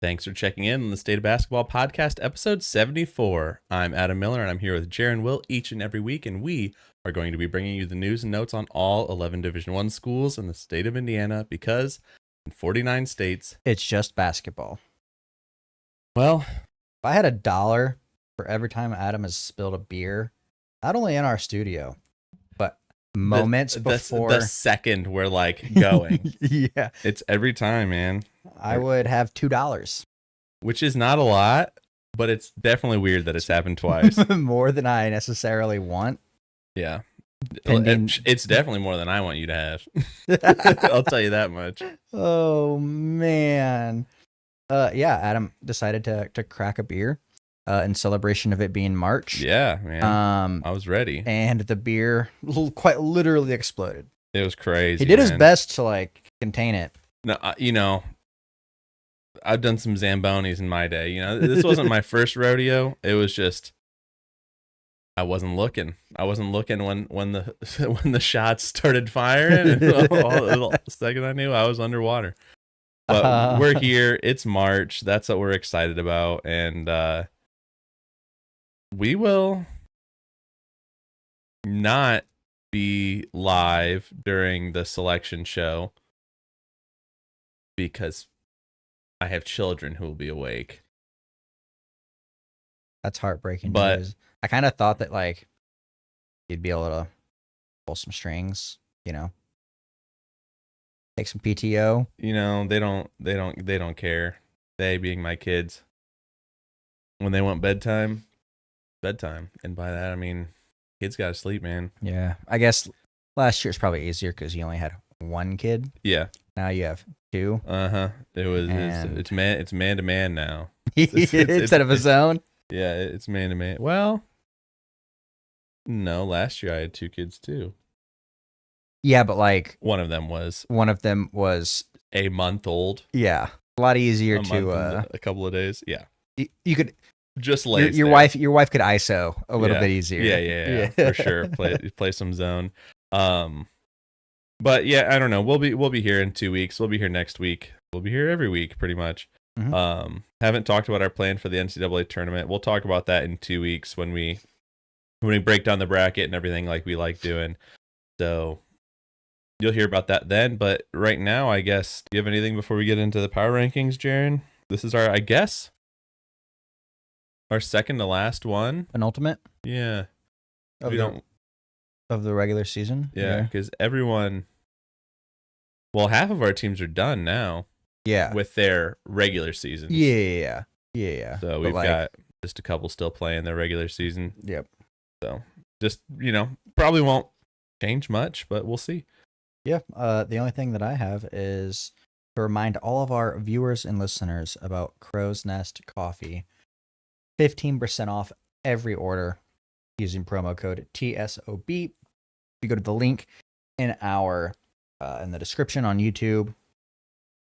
Thanks for checking in on the State of Basketball Podcast, episode 74. I'm Adam Miller, and I'm here with Jaren Will each and every week, and we are going to be bringing you the news and notes on all 11 Division I schools in the state of Indiana, because in 49 states, it's just basketball. Well, if I had $1 for every time Adam has spilled a beer, not only in our studio, but moments before the second we're like going. Yeah, it's every time, man. I would have $2, which is not a lot, but it's definitely weird that it's happened twice. More than I necessarily want. Yeah. Pending... It's definitely more than I want you to have. I'll tell you that much. Oh, man. Yeah, Adam decided to crack a beer in celebration of it being March. Yeah, man. I was ready. And the beer quite literally exploded. It was crazy. He did his best to like contain it. No, I've done some Zambonis in my day. This wasn't my first rodeo. It was just I wasn't looking. when the shots started firing. And the second I knew, I was underwater. But we're here. It's March. That's what we're excited about, and we will not be live during the selection show because I have children who will be awake. That's heartbreaking news. I kind of thought that like you'd be able to pull some strings, take some PTO. They don't care. They being my kids. When they want bedtime. And by that I mean kids gotta sleep, man. Yeah. I guess last year was probably easier because you only had one kid. Yeah. Now you have two. It's man to man now. Instead of a zone. Yeah, it's man to man. Well, no, last year I had two kids too. Yeah, but like one of them was a month old. Yeah, a lot easier to a couple of days. Yeah, you could just lay your wife could ISO a little bit easier. Yeah, for sure. Play some zone. But yeah, I don't know. We'll be here in 2 weeks. We'll be here next week. We'll be here every week, pretty much. Mm-hmm. Haven't talked about our plan for the NCAA tournament. We'll talk about that in 2 weeks when we break down the bracket and everything like we like doing. So you'll hear about that then. But right now, I guess, do you have anything before we get into the power rankings, Jaren? This is our second to last one. Penultimate? Yeah. Of the regular season? Yeah, because half of our teams are done now. Yeah. With their regular seasons. Yeah. So we've got just a couple still playing their regular season. Yep. So just, probably won't change much, but we'll see. Yeah. The only thing that I have is to remind all of our viewers and listeners about Crow's Nest Coffee. 15% off every order using promo code TSOB. You go to the link in in the description on YouTube.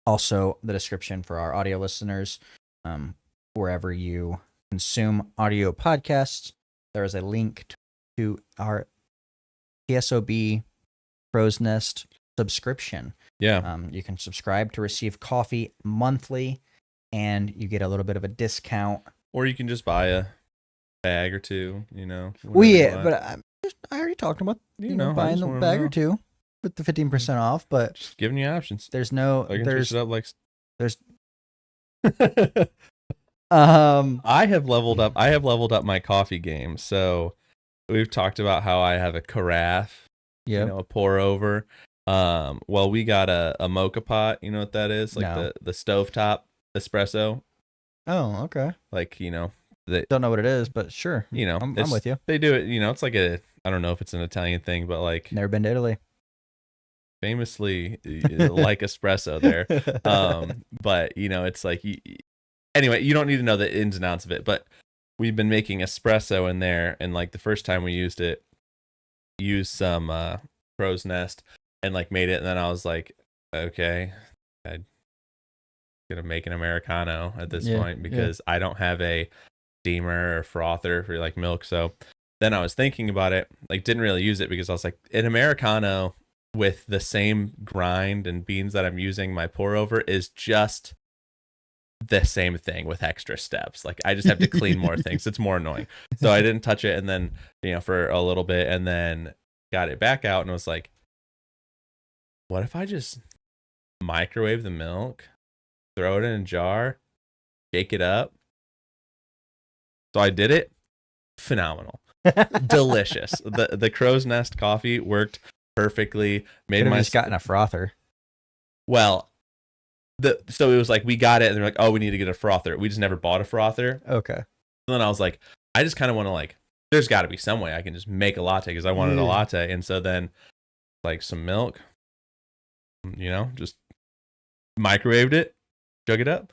Also, the description for our audio listeners, wherever you consume audio podcasts, there is a link to our TSOB Crow's Nest subscription. Yeah. You can subscribe to receive coffee monthly, and you get a little bit of a discount. Or you can just buy a bag or two, Well, yeah, but I already talked about buying the bag or two with the 15% off, but just giving you options. There's no I can switch it up there's I have leveled up my coffee game. So we've talked about how I have a carafe, a pour over. Well, we got a mocha pot, you know what that is? Like the stovetop espresso. Oh, okay. Like, don't know what it is, but sure. I'm with you. They do it, it's like I don't know if it's an Italian thing, but like never been to Italy. Famously like espresso there. But it's like anyway, you don't need to know the ins and outs of it, but we've been making espresso in there, and like the first time we used some Crow's Nest and like made it, and then I was like, okay, I'm gonna make an Americano at this point because I don't have a steamer or frother for like milk. So then I was thinking about it, like didn't really use it because I was like, an Americano with the same grind and beans that I'm using my pour over is just the same thing with extra steps. Like I just have to clean more things. It's more annoying. So I didn't touch it, and then for a little bit, and then got it back out and was like, what if I just microwave the milk, throw it in a jar, shake it up? So I did it. Phenomenal. Delicious. The crow's nest coffee worked perfectly. Could have just gotten a frother. Well, so it was like we got it, and they're like, oh, we need to get a frother. We just never bought a frother. Okay. And then I was like, I just kind of want to like, there's got to be some way I can just make a latte because I wanted a latte. And so then like some milk, just microwaved it, jug it up,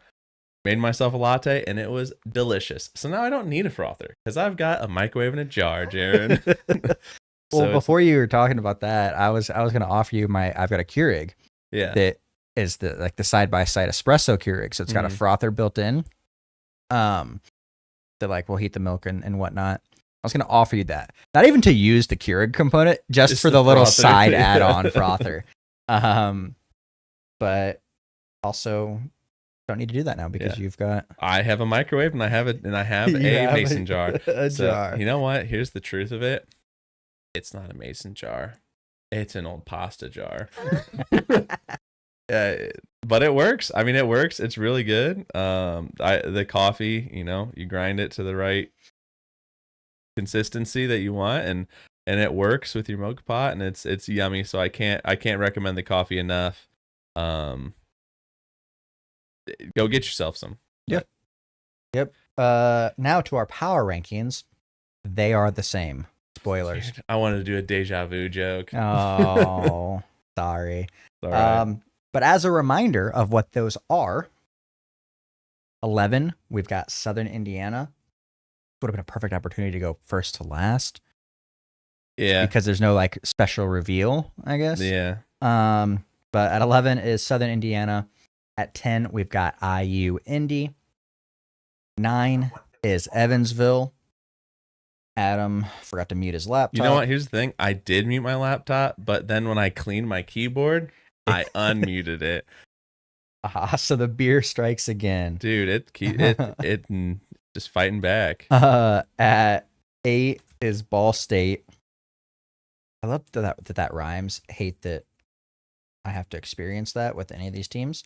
made myself a latte, and it was delicious. So now I don't need a frother because I've got a microwave in a jar, Jaren. Well, before you were talking about that, I was going to offer you I've got a Keurig. Yeah. That is the side-by-side espresso Keurig. So it's got a frother built in. That like will heat the milk and whatnot. I was going to offer you that. Not even to use the Keurig component, just for the little frother. Side add-on frother. But also don't need to do that now because you've got. I have a microwave and I have a mason jar. Jar. You know what? Here's the truth of it. It's not a mason jar. It's an old pasta jar. But it works. I mean, it works. It's really good. The coffee, you grind it to the right consistency that you want, and it works with your mocha pot, and it's yummy. So I can't recommend the coffee enough. Go get yourself some. Yep. Now to our power rankings. They are the same. Spoilers. Dude, I wanted to do a deja vu joke. Oh, sorry. But as a reminder of what those are, 11, we've got Southern Indiana. Would have been a perfect opportunity to go first to last. Yeah. Because there's no like special reveal, I guess. Yeah. But at 11 is Southern Indiana. At 10, we've got IU Indy. 9 is Evansville. Adam forgot to mute his laptop. You know what? Here's the thing. I did mute my laptop, but then when I cleaned my keyboard, I unmuted it. So the beer strikes again. Dude, it just fighting back. At 8 is Ball State. I love that rhymes. Hate that I have to experience that with any of these teams.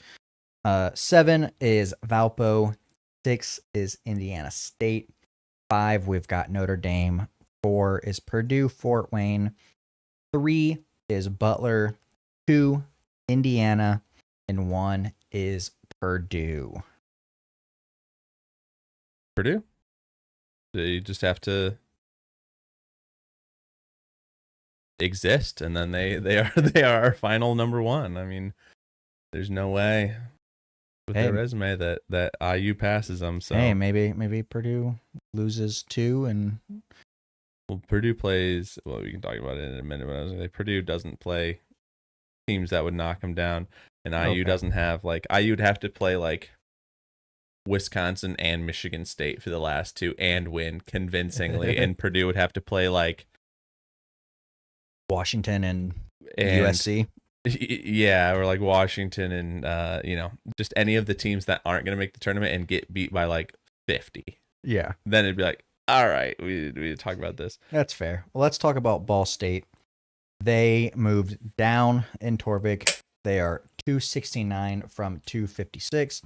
7 is Valpo. 6 is Indiana State. 5, we've got Notre Dame. 4 is Purdue, Fort Wayne. 3 is Butler. 2, Indiana. And 1 is Purdue. Purdue? You just have to exist, and then they are our final number 1. I mean, there's no way with their resume that IU passes them. So hey, maybe Purdue loses 2 and Purdue plays. Well, we can talk about it in a minute. But I was gonna say Purdue doesn't play teams that would knock them down, and IU doesn't have IU'd have to play like Wisconsin and Michigan State for the last 2 and win convincingly, and Purdue would have to play like Washington and USC. Yeah, or like Washington and just any of the teams that aren't going to make the tournament and get beat by like 50. Yeah. Then it'd be like, all right, we need to talk about this. That's fair. Well, let's talk about Ball State. They moved down in Torvik. They are 269 from 256.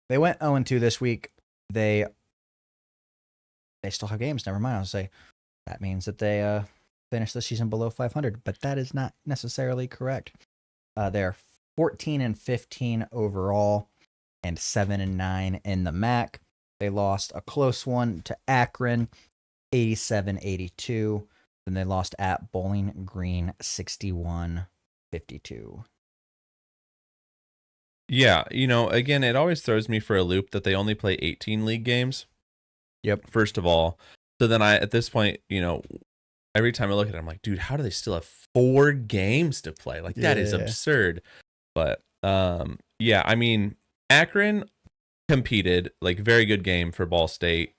They went 0-2 this week. They still have games. Never mind. I'll say that means that they finished the season below 500, but that is not necessarily correct. They're 14-15 overall and 7-9 in the MAC. They lost a close one to Akron, 87-82. Then they lost at Bowling Green, 61-52. Yeah, again, it always throws me for a loop that they only play 18 league games. Yep. First of all. So then at this point, every time I look at it, I'm like, dude, how do they still have 4 games to play? Like, that is absurd. But, yeah, I mean, Akron competed, like, very good game for Ball State.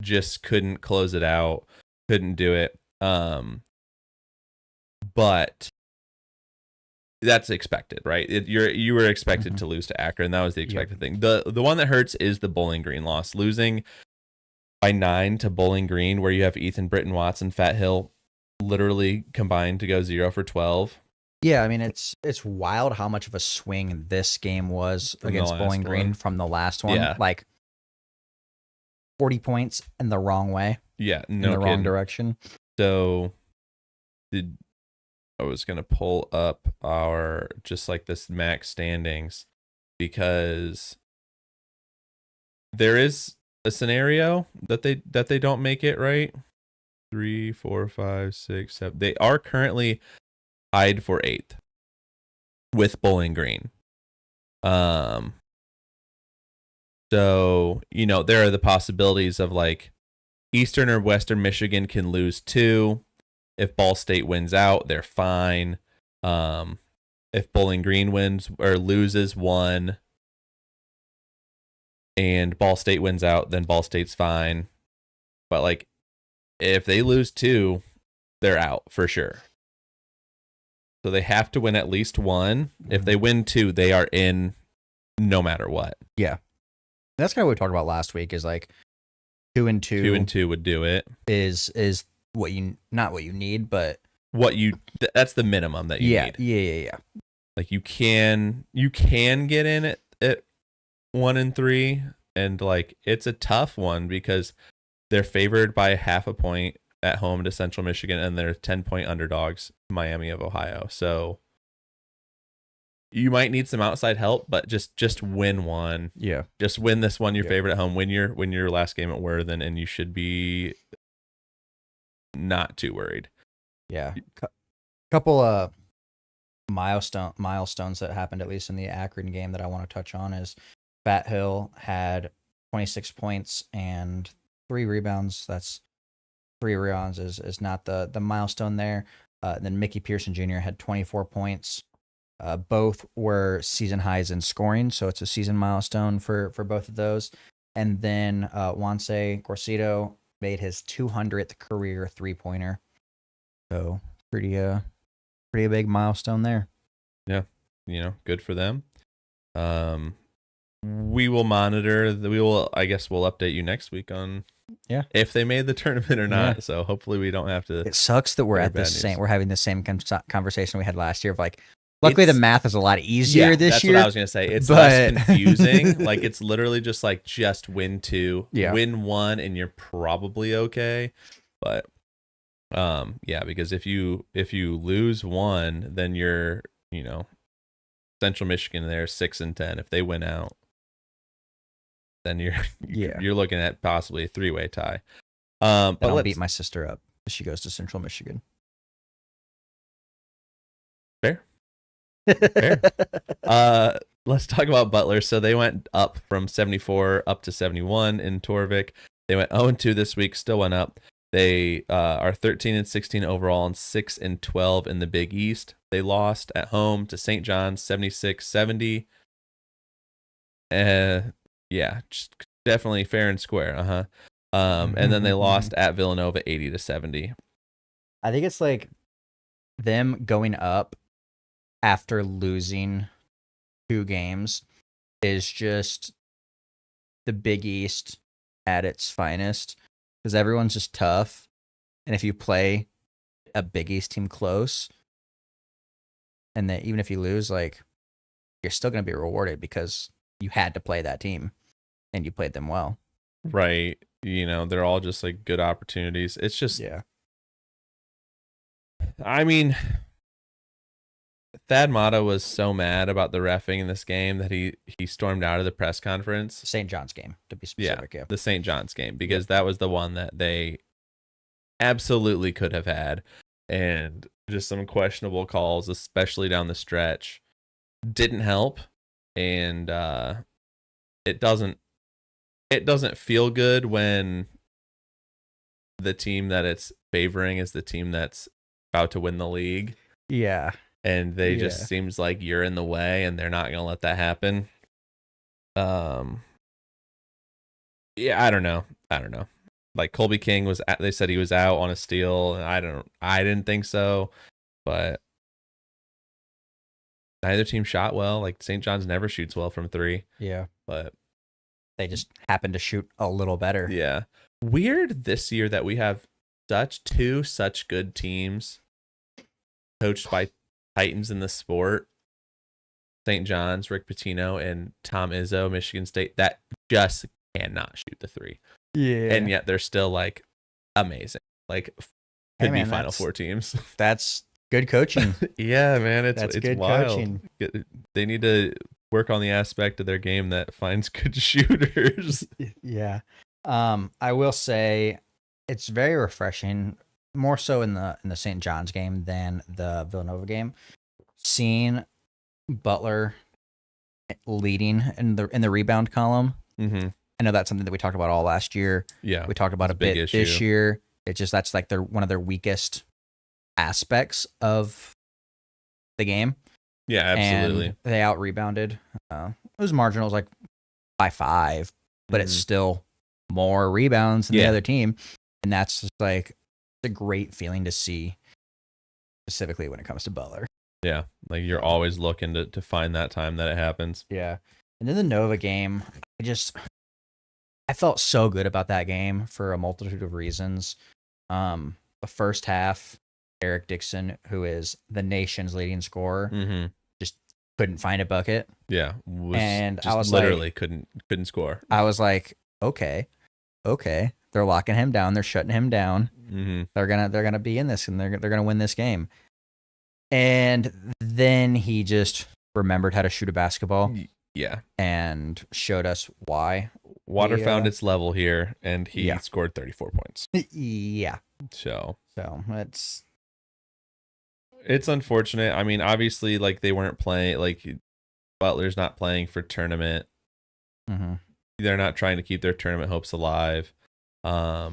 Just couldn't close it out. Couldn't do it. But that's expected, right? You were expected Mhm. to lose to Akron. That was the Yep. expected thing. The one that hurts is the Bowling Green loss. Losing by 9 to Bowling Green, where you have Ethan, Britton, Watson, Fat Hill literally combined to go 0 for 12 Yeah, I mean it's wild how much of a swing this game was from the against Bowling last Green one. from the last one. Yeah. Like 40 points in the wrong way, Yeah, in no the kidding. wrong direction. So I was gonna pull up our just like this max standings because there is a scenario that they don't make it, right. 3, 4, 5, 6, 7. They are currently tied for 8th with Bowling Green. So, there are the possibilities of like Eastern or Western Michigan can lose 2. If Ball State wins out, they're fine. If Bowling Green wins or loses 1 and Ball State wins out, then Ball State's fine. But like if they lose 2, they're out for sure. So they have to win at least 1. If they win 2, they are in no matter what. Yeah. That's kind of what we talked about last week is like 2 and 2. 2 and 2 would do it. Is what you not what you need, but that's the minimum that you need. Yeah. Like you can get in at 1 and 3, and like it's a tough one because they're favored by half a point at home to Central Michigan, and they're 10-point underdogs, Miami of Ohio. So you might need some outside help, but just win one. Yeah. Just win this one, your favorite at home. Win your last game at Worthen, and you should be not too worried. Yeah. Couple milestones that happened at least in the Akron game that I want to touch on is Fat Hill had 26 points and 3 rebounds. That's 3 rebounds is not the milestone there. Then Mickey Pearson Jr. had 24 points. Both were season highs in scoring, so it's a season milestone for both of those. And then Juanse Gorcito made his 200th career 3-pointer. So pretty big milestone there. Yeah, good for them. We will monitor. I guess we'll update you next week on if they made the tournament or not. Yeah. So hopefully we don't have to. It sucks that we're having the same conversation we had last year of like. Luckily, the math is a lot easier this year. That's what I was gonna say. It's less confusing. Like it's literally just win 2, win 1, and you're probably okay. But because if you lose 1, then you're Central Michigan there 6 and 10. If they win out, then you're looking at possibly a 3-way tie. But I'll beat my sister up if she goes to Central Michigan. Fair. Let's talk about Butler. So they went up from 74 up to 71 in Torvik. They went 0-2 this week, still went up. They are 13 and 16 overall and 6 and 12 in the Big East. They lost at home to St. John's 76-70. Just definitely fair and square. And then they lost at Villanova 80-70. I think it's like them going up after losing 2 games is just the Big East at its finest because everyone's just tough. And if you play a Big East team close, and then even if you lose, like you're still going to be rewarded because you had to play that team and you played them well. Right. They're all just like good opportunities. It's just, I mean, Thad Matta was so mad about the reffing in this game that he stormed out of the press conference. St. John's game, to be specific. Yeah, the St. John's game, because that was the one that they absolutely could have had. And just some questionable calls, especially down the stretch, didn't help. And it doesn't feel good when the team that it's favoring is the team that's about to win the league. Yeah. And they just seems like you're in the way and they're not going to let that happen. I don't know. Like Colby King they said he was out on a steal. And I didn't think so, but neither team shot well. Like St. John's never shoots well from 3. Yeah. But They just happen to shoot a little better. yeah. Weird this year that we have such good teams coached by titans in the sport. St. John's, Rick Pitino, and Tom Izzo, Michigan State, that just cannot shoot the 3. Yeah. And yet they're still like amazing. Like could be Final Four teams. That's good coaching. Yeah, man, That's it's good wild. coaching. They need to work on the aspect of their game that finds good shooters. Yeah. I will say it's very refreshing, more so in the St. John's game than the Villanova game. Seeing Butler leading in the rebound column. Mm-hmm. I know that's something that we talked about all last year. Yeah, we talked about a bit this year. It's just that's like one of their weakest aspects of the game. Yeah, absolutely. And they out rebounded. It was marginal, it was like by 5, but it's still more rebounds than the other team, and that's just like it's a great feeling to see, specifically when it comes to Butler. Yeah, like you're always looking to find that time that it happens. Yeah, and then the Nova game, I felt so good about that game for a multitude of reasons. The first half, Eric Dixon, who is the nation's leading scorer, just couldn't find a bucket. Yeah, and I was literally like, couldn't score. I was like, okay, they're locking him down, they're shutting him down. They're gonna be in this, and they're gonna win this game. And then he just remembered how to shoot a basketball. Yeah, and showed us why. Water found its level here, and he scored 34 points. Yeah. So it's unfortunate. I mean, obviously, like they weren't playing. Like Butler's not playing for tournament. They're not trying to keep their tournament hopes alive. But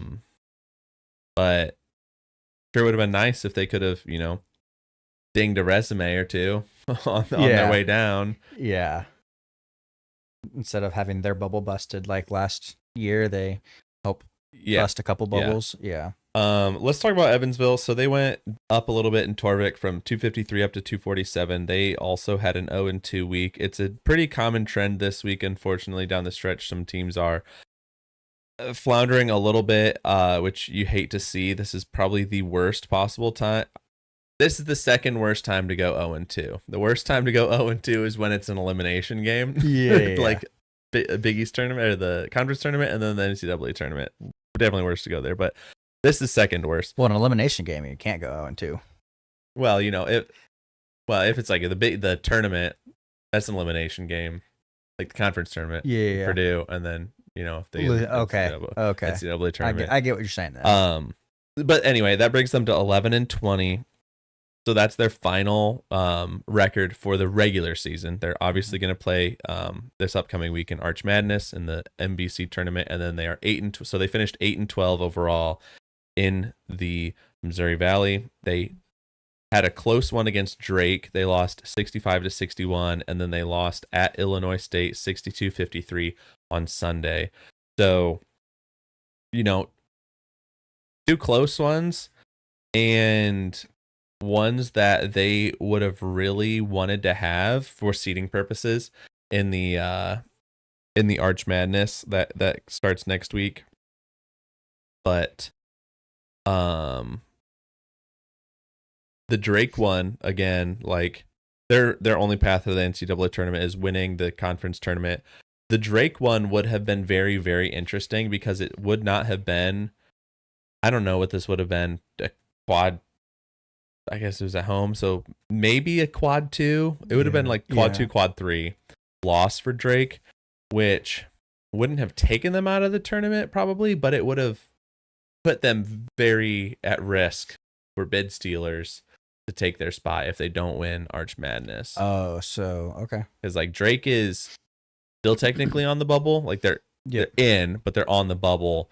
sure would have been nice if they could have, dinged a resume or two on their way down. Yeah. Instead of having their bubble busted like last year, they help bust a couple bubbles. Yeah. Let's talk about Evansville. So they went up a little bit in Torvik from 253 up to 247. They also had an 0-2 week. It's a pretty common trend this week, unfortunately, down the stretch. Some teams are floundering a little bit, which you hate to see. This is probably the worst possible time. This is the second worst time to go 0-2. The worst time to go 0-2 is when it's an elimination game. Like a Big East tournament or the conference tournament, and then the NCAA tournament. Definitely worse to go there, but this is second worst. Well, an elimination game, you can't go 0-2. Well, if it's like the tournament, that's an elimination game, like the conference tournament. Yeah. Purdue, and then if they NCAA tournament. I get what you're saying. There. But anyway, that brings them to 11-20. So that's their final record for the regular season. They're obviously going to play this upcoming week in Arch Madness in the MBC tournament, and then they are 8-12. So they finished 8-12 overall in the Missouri Valley. They had a close one against Drake. They lost 65-61, and then they lost at Illinois State 62-53 on Sunday. So, two close ones and ones that they would have really wanted to have for seeding purposes in the Arch Madness that starts next week. But the Drake one, again, like their only path to the NCAA tournament is winning the conference tournament. The Drake one would have been very, very interesting because it would not have been, I don't know what this would have been, a quad. I guess it was at home, so maybe a quad 2. It would have been like quad 2, quad 3 loss for Drake, which wouldn't have taken them out of the tournament probably, but it would have put them very at risk for bid stealers to take their spot if they don't win Arch Madness. Oh, so okay. Because like Drake is still technically on the bubble, like they're in, but they're on the bubble,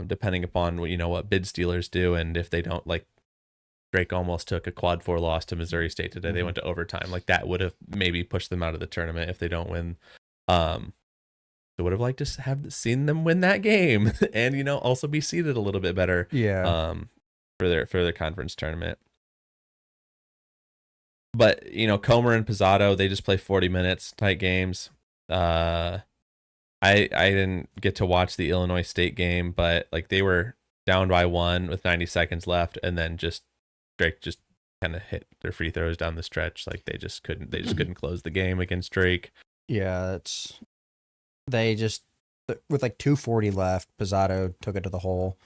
depending upon what bid stealers do, and if they don't, like Drake almost took a quad 4 loss to Missouri State today. They went to overtime. Like that would have maybe pushed them out of the tournament if they don't win. So would have liked to have seen them win that game and also be seeded a little bit better. Yeah. For their conference tournament. But Comer and Pizzato, they just play 40 minutes, tight games. I didn't get to watch the Illinois State game, but like they were down by 1 with 90 seconds left, and then Drake just kind of hit their free throws down the stretch. Like they just couldn't close the game against Drake. Yeah, they just with like 2:40 left, Pizzato took it to the hole,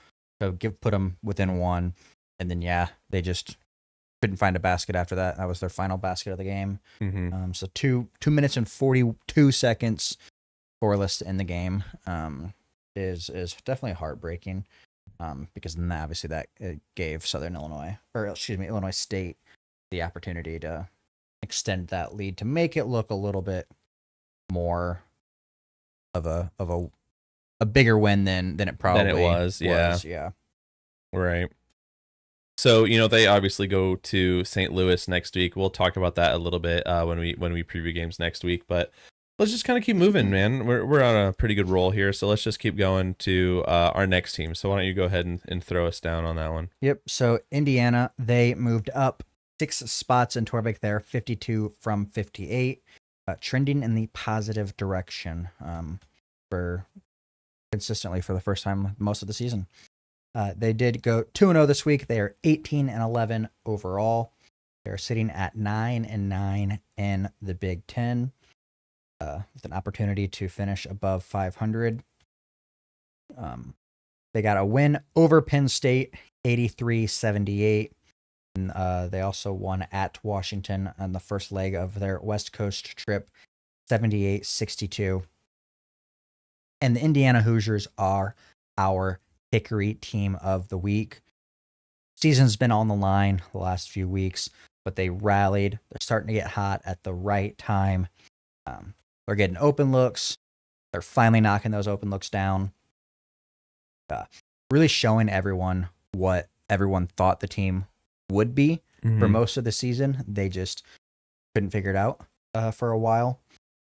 so put them within 1, and then they just couldn't find a basket after that. That was their final basket of the game. Mm-hmm. So 2 minutes and 42 seconds scoreless in the game is definitely heartbreaking, because then obviously that gave Illinois State the opportunity to extend that lead to make it look a little bit more of a bigger win than it probably was. Yeah. Right. So, they obviously go to St. Louis next week. We'll talk about that a little bit when we preview games next week, but let's just kind of keep moving, man. We're on a pretty good roll here, so let's just keep going to our next team. So why don't you go ahead and throw us down on that one? Yep. So Indiana, they moved up 6 spots in Torvik there, 52 from 58, trending in the positive direction for consistently for the first time most of the season. They did go 2-0 this week. They are 18-11 overall. They're sitting at 9-9 in the Big Ten, with an opportunity to finish above 500. They got a win over Penn State, 83-78. And they also won at Washington on the first leg of their West Coast trip, 78-62. And the Indiana Hoosiers are our Hickory team of the week. Season's been on the line the last few weeks, but they rallied. They're starting to get hot at the right time. They're getting open looks. They're finally knocking those open looks down. Really showing everyone what everyone thought the team would be for most of the season. They just couldn't figure it out for a while.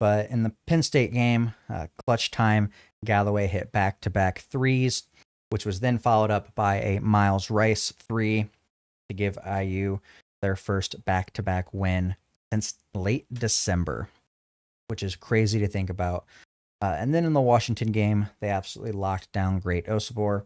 But in the Penn State game, clutch time, Galloway hit back-to-back threes, which was then followed up by a Miles Rice 3 to give IU their first back-to-back win since late December, which is crazy to think about. And then in the Washington game, they absolutely locked down Great Osibor,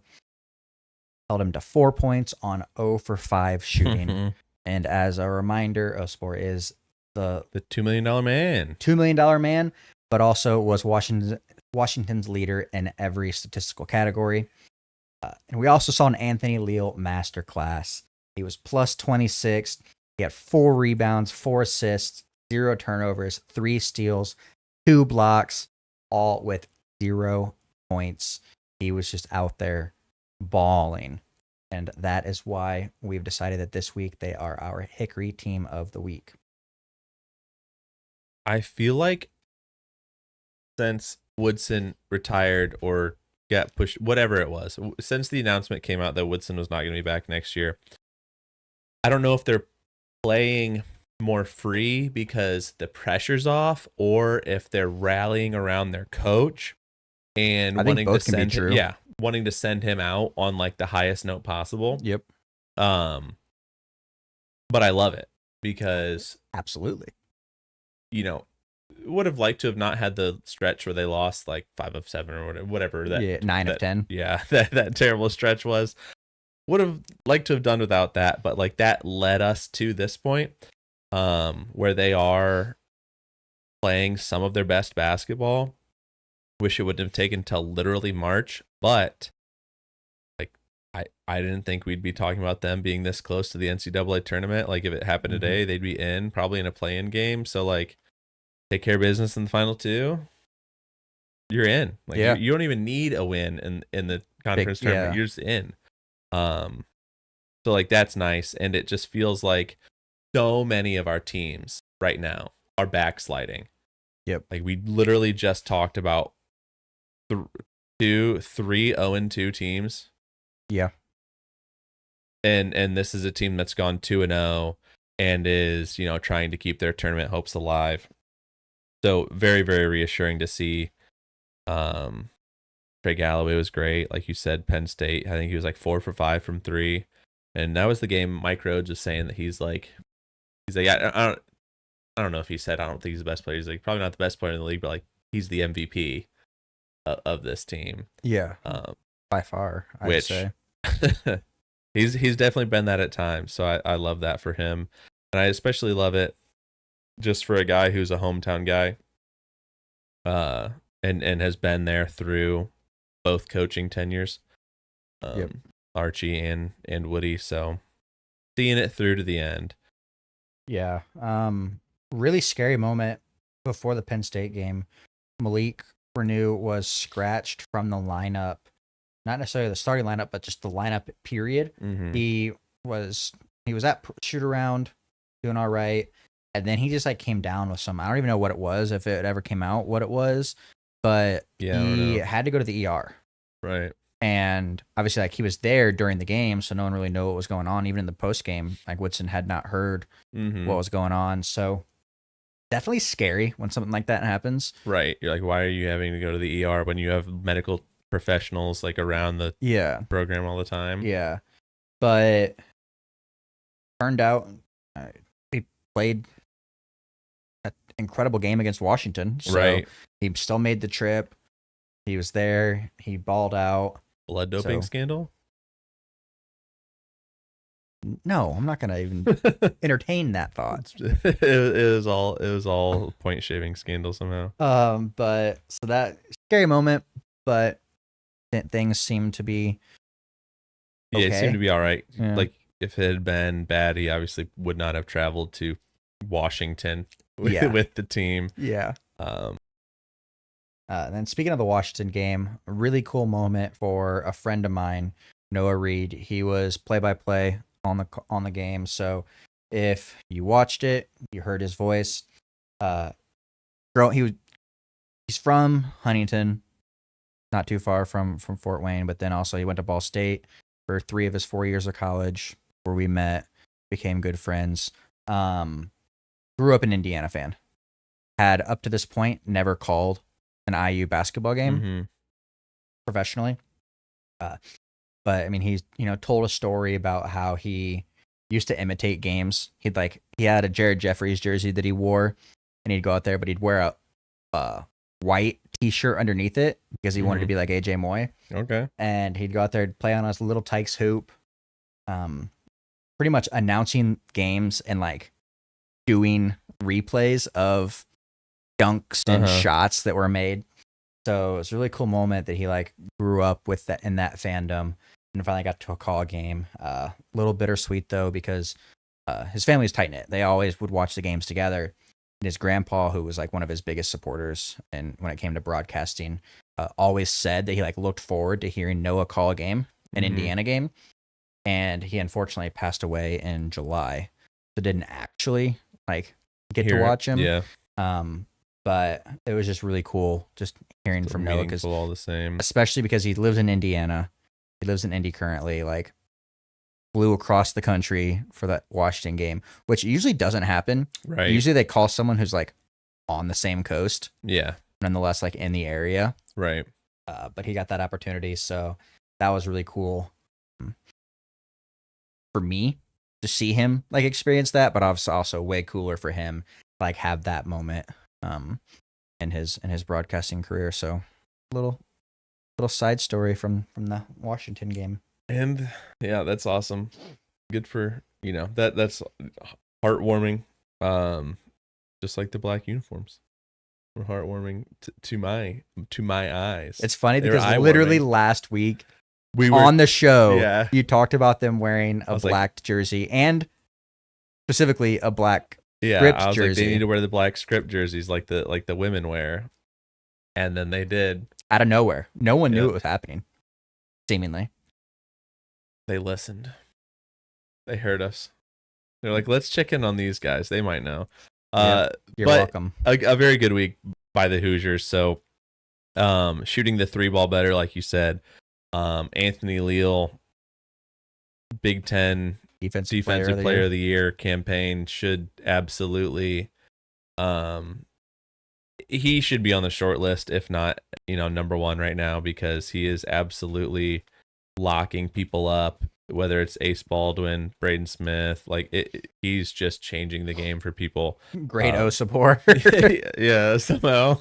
held him to 4 points on 0 for 5 shooting. And as a reminder, Osibor is the $2 million man. $2 million man, but also was Washington's leader in every statistical category. And we also saw an Anthony Leal masterclass. He was plus 26. He had 4 rebounds, 4 assists, 0 turnovers, 3 steals, 2 blocks, all with 0 points. He was just out there balling. And that is why we've decided that this week they are our Hickory team of the week. I feel like since Woodson retired or got pushed, whatever it was, since the announcement came out that Woodson was not going to be back next year, I don't know if they're playing more free because the pressure's off, or if they're rallying around their coach and wanting to send him out on like the highest note possible. Yep. But I love it because absolutely, would have liked to have not had the stretch where they lost like 5 of 7 or whatever that 9 of 10. Yeah, that terrible stretch was. Would have liked to have done without that, but like that led us to this point where they are playing some of their best basketball. Wish it wouldn't have taken till literally March, but like I didn't think we'd be talking about them being this close to the NCAA tournament. Like if it happened today, they'd be in, probably in a play-in game. So like take care of business in the final 2. You're in. Like you don't even need a win in the conference tournament. You're just in. So like that's nice, and it just feels like so many of our teams right now are backsliding. Yep. Like we literally just talked about 3 0-2 teams. Yeah. And this is a team that's gone 2-0 and is, trying to keep their tournament hopes alive. So very, very reassuring to see. Trey Galloway was great. Like you said, Penn State, I think he was like 4 for 5 from 3. And that was the game Mike Rhodes was saying that he's like he's like, I don't know if he said I don't think he's the best player. He's like probably not the best player in the league, but like he's the MVP of this team. Yeah, by far, I'd say. he's definitely been that at times. So I love that for him, and I especially love it just for a guy who's a hometown guy, and has been there through both coaching tenures, Archie and Woody. So seeing it through to the end. Yeah. Really scary moment before the Penn State game. Malik Renew was scratched from the lineup, not necessarily the starting lineup, but just the lineup period. Mm-hmm. He was at shoot around, doing all right, and then he just like came down with some. I don't even know what it was, if it ever came out what it was, but he had to go to the ER. Right. And obviously, like he was there during the game, so no one really knew what was going on. Even in the post game, like Woodson had not heard what was going on. So definitely scary when something like that happens. Right. You're like, why are you having to go to the ER when you have medical professionals like around the program all the time? Yeah. But turned out he played an incredible game against Washington. So he still made the trip. He was there. He balled out. Blood doping scandal? No, I'm not gonna even entertain that thought. It was all point shaving scandal somehow. But so that scary moment, but things seem to be okay. Yeah, it seemed to be all right. Yeah. Like if it had been bad, he obviously would not have traveled to Washington with the team. Yeah. And then speaking of the Washington game, a really cool moment for a friend of mine, Noah Reed. He was play-by-play on the game. So if you watched it, you heard his voice. He's from Huntington, not too far from Fort Wayne, but then also he went to Ball State for 3 of his 4 years of college, where we met, became good friends. Grew up an Indiana fan. Had up to this point never called an IU basketball game professionally. But I mean, he's, told a story about how he used to imitate games. He had a Jared Jeffries jersey that he wore, and he'd go out there, but he'd wear a white t-shirt underneath it because he wanted to be like AJ Moy. Okay. And he'd go out there and play on his little Tykes hoop, pretty much announcing games and like doing replays of dunks and shots that were made. So it's a really cool moment that he like grew up with that in that fandom and finally got to call a game. A little bittersweet though, because his family is tight knit. They always would watch the games together. And his grandpa, who was like one of his biggest supporters, and when it came to broadcasting, always said that he like looked forward to hearing Noah call a game, an Indiana game. And he unfortunately passed away in July, so didn't actually like get to watch him. Yeah. But it was just really cool just hearing from Noah, because all the same, especially because he lives in Indiana. He lives in Indy currently. Like, flew across the country for that Washington game, which usually doesn't happen. Right. Usually they call someone who's like on the same coast. Yeah. Nonetheless, like in the area. Right. But he got that opportunity, so that was really cool for me to see him like experience that, but obviously also way cooler for him like have that moment in his broadcasting career. So little side story from the Washington game. And yeah, that's awesome. Good for, that's heartwarming. Just like the black uniforms were heartwarming to my eyes. It's funny because literally last week we were on the show. You talked about them wearing a black jersey and specifically a black script I was jersey. like, they need to wear the black script jerseys like the women wear, and then they did out of nowhere. No one knew it was happening. Seemingly, they listened. They heard us. They're like, let's check in on these guys. They might know. You're welcome. A very good week by the Hoosiers. So, shooting the 3-ball better, like you said. Anthony Leal, Big Ten Defensive Player of the Year campaign should absolutely, he should be on the short list, if not, number one right now, because he is absolutely locking people up whether it's Ace Baldwin, Braden Smith, like he's just changing the game for people. Great O support. Yeah, somehow.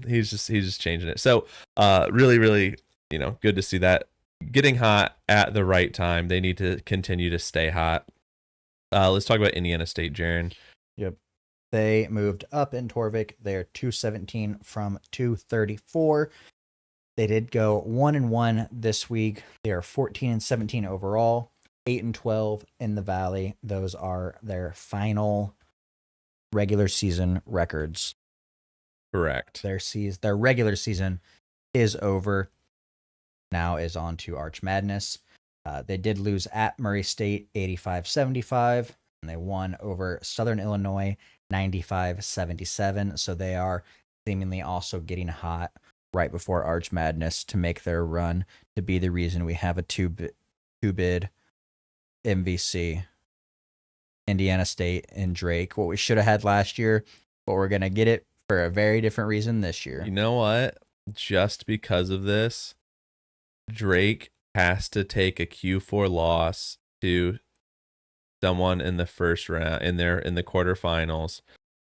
He's just changing it. So, really, really, good to see that getting hot at the right time. They need to continue to stay hot. Let's talk about Indiana State, Jaren. Yep. They moved up in Torvik. They're 217 from 234. They did go 1-1 this week. They are 14-17 overall, 8-12 in the Valley. Those are their final regular season records. Correct. Their regular season is over. Now is on to Arch Madness. They did lose at Murray State 85-75, and they won over Southern Illinois 95-77. So they are seemingly also getting hot right before Arch Madness to make their run to be the reason we have a two-bid MVC. Indiana State and Drake. What we should have had last year, but we're going to get it for a very different reason this year. You know what? Just because of this, Drake has to take a Q4 loss to someone in the first round in the quarterfinals.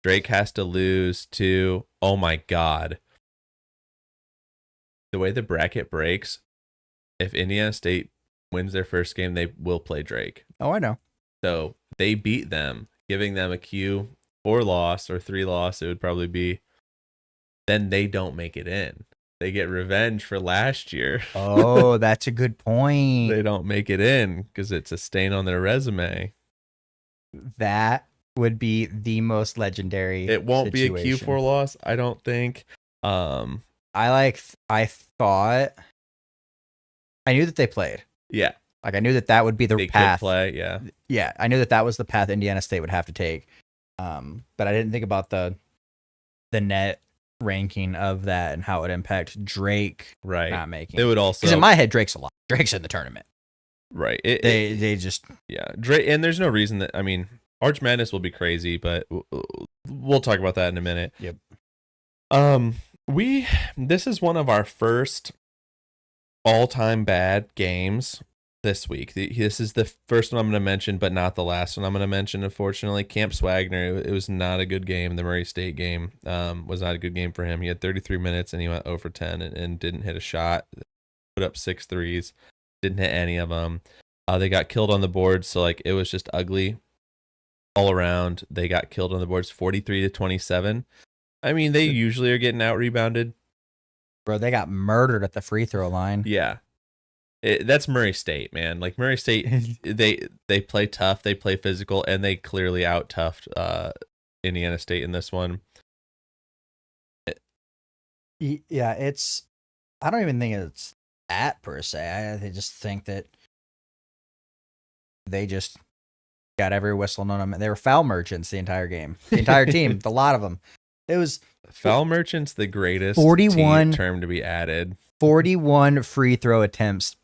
Drake has to lose to, oh my God. The way the bracket breaks, if Indiana State wins their first game, they will play Drake. Oh, I know. So they beat them, giving them a Q4 loss or 3 loss, it would probably be. Then they don't make it in. They get revenge for last year. Oh, that's a good point. They don't make it in because it's a stain on their resume. That would be the most legendary. It won't situation. be a Q4 loss, I don't think. I thought I knew that they played. Yeah. Like I knew that would be the path. Could play, yeah. Yeah, I knew that was the path Indiana State would have to take. But I didn't think about the net ranking of that and how it would impact Drake not making. It would also, because in my head Drake's a lot. Drake's in the tournament. Right. They just Drake, and there's no reason that Arch Madness will be crazy, but we'll talk about that in a minute. Yep. This is one of our first all-time bad games this week. This is the first one I'm going to mention, but not the last one I'm going to mention, unfortunately. Camp Swagner, it was not a good game. The Murray State game was not a good game for him. He had 33 minutes, and he went 0-for-10 and didn't hit a shot. Put up 6 threes. Didn't hit any of them. They got killed on the boards, so it was just ugly all around. They got killed on the boards 43-27. They usually are getting out-rebounded. Bro, they got murdered at the free throw line. Yeah. That's Murray State, man. Like Murray State, they play tough, they play physical, and they clearly out-toughed Indiana State in this one. Yeah, I don't even think it's that per se. I just think that they just got every whistle known them. They were foul merchants the entire game. The entire team, a lot of them. It was foul merchants, the greatest 41 term to be added. 41 free throw attempts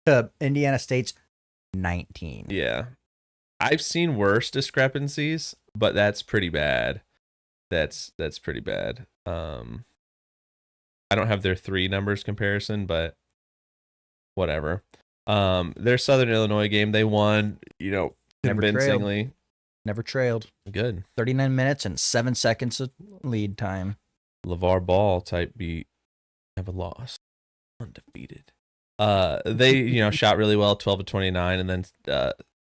to Indiana State's 19. Yeah. I've seen worse discrepancies, but that's pretty bad. That's pretty bad. I don't have their 3 numbers comparison, but whatever. Their Southern Illinois game, they won, convincingly. Never trailed. Good. 39 minutes and 7 seconds of lead time. LeVar Ball type beat. Never lost. Undefeated. They, shot really well, 12-29, and then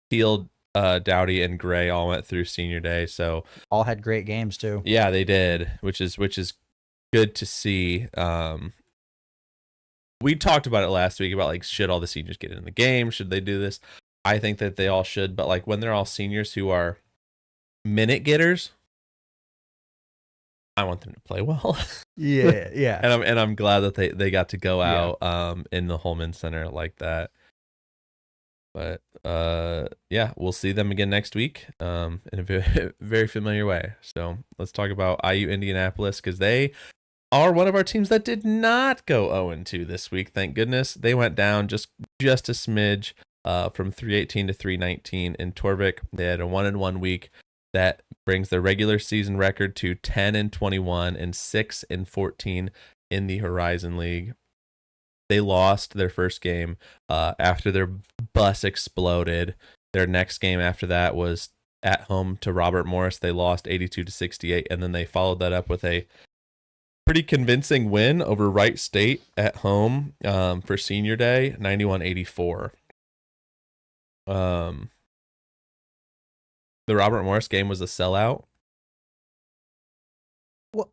Field, Dowdy, and Gray all went through senior day. So all had great games too. Yeah, they did, which is good to see. We talked about it last week about should all the seniors get in the game? Should they do this? I think that they all should, but when they're all seniors who are minute getters, I want them to play well. Yeah. and I'm glad that they got to go out in the Holman Center like that. But we'll see them again next week in a very, very familiar way. So let's talk about IU Indianapolis, because they are one of our teams that did not go 0-2 this week. Thank goodness. They went down just a smidge from 318 to 319 in Torvik. They had a 1-1 week. That brings their regular season record to 10-21 and 6-14 in the Horizon League. they lost their first game after their bus exploded. Their next game after that was at home to Robert Morris. They lost 82-68, and then they followed that up with a pretty convincing win over Wright State at home for Senior Day, 91-84. The Robert Morris game was a sellout. What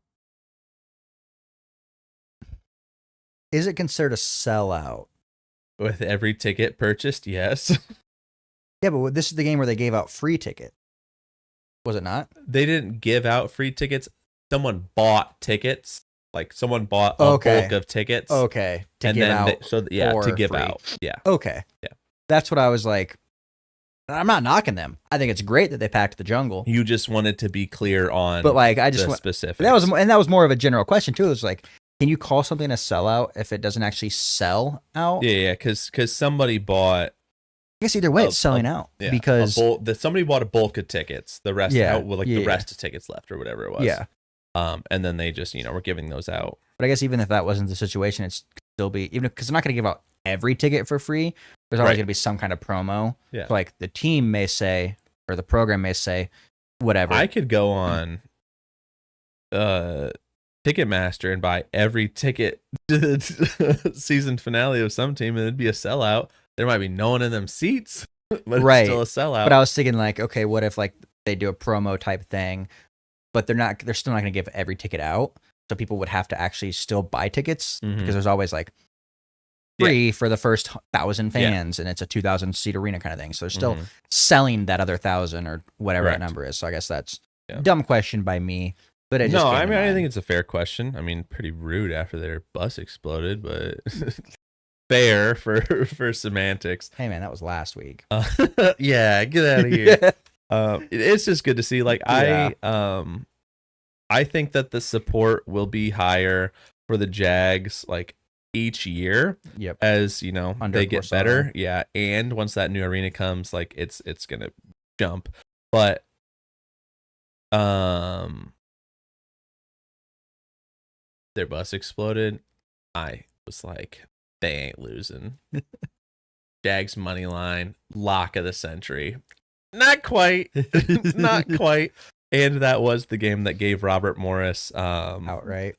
is it considered a sellout? With every ticket purchased, yes. Yeah, but this is the game where they gave out free ticket. Was it not? They didn't give out free tickets. Someone bought tickets. Like someone bought a bulk of tickets. Okay. To give out. To give out. Yeah. Okay. Yeah. That's what I was like. I'm not knocking them. I think it's great that they packed the jungle. You just wanted to be clear on, but like I just the specifics. That was more of a general question too. It was like, can you call something a sellout if it doesn't actually sell out? Yeah, because somebody bought. I guess either way, it's selling out because somebody bought a bulk of tickets. The rest, the rest of tickets left or whatever it was. Yeah. And then they just were giving those out. But I guess even if that wasn't the situation, it'd still be even because they're not going to give out every ticket for free. There's always going to be some kind of promo. Yeah. So like the team may say or the program may say, whatever. I could go on Ticketmaster and buy every ticket to the season finale of some team, and it'd be a sellout. There might be no one in them seats, but it's still a sellout. But I was thinking like, okay, what if like they do a promo type thing, but they're still not going to give every ticket out. So people would have to actually still buy tickets because there's always like free for the first 1,000 fans and it's a 2,000 seat arena kind of thing. So they're still selling that other 1,000 or whatever that number is. So I guess that's a dumb question by me. But I think it's a fair question. I mean, pretty rude after their bus exploded, but fair for semantics. Hey man, that was last week. Yeah, get out of here. It's just good to see. Like I think that the support will be higher for the Jags like each year. Yep. As they get better. Yeah, and once that new arena comes, like it's gonna jump. But their bus exploded. I was like, they ain't losing. Jags money line, lock of the century. Not quite. Not quite. And that was the game that gave Robert Morris outright.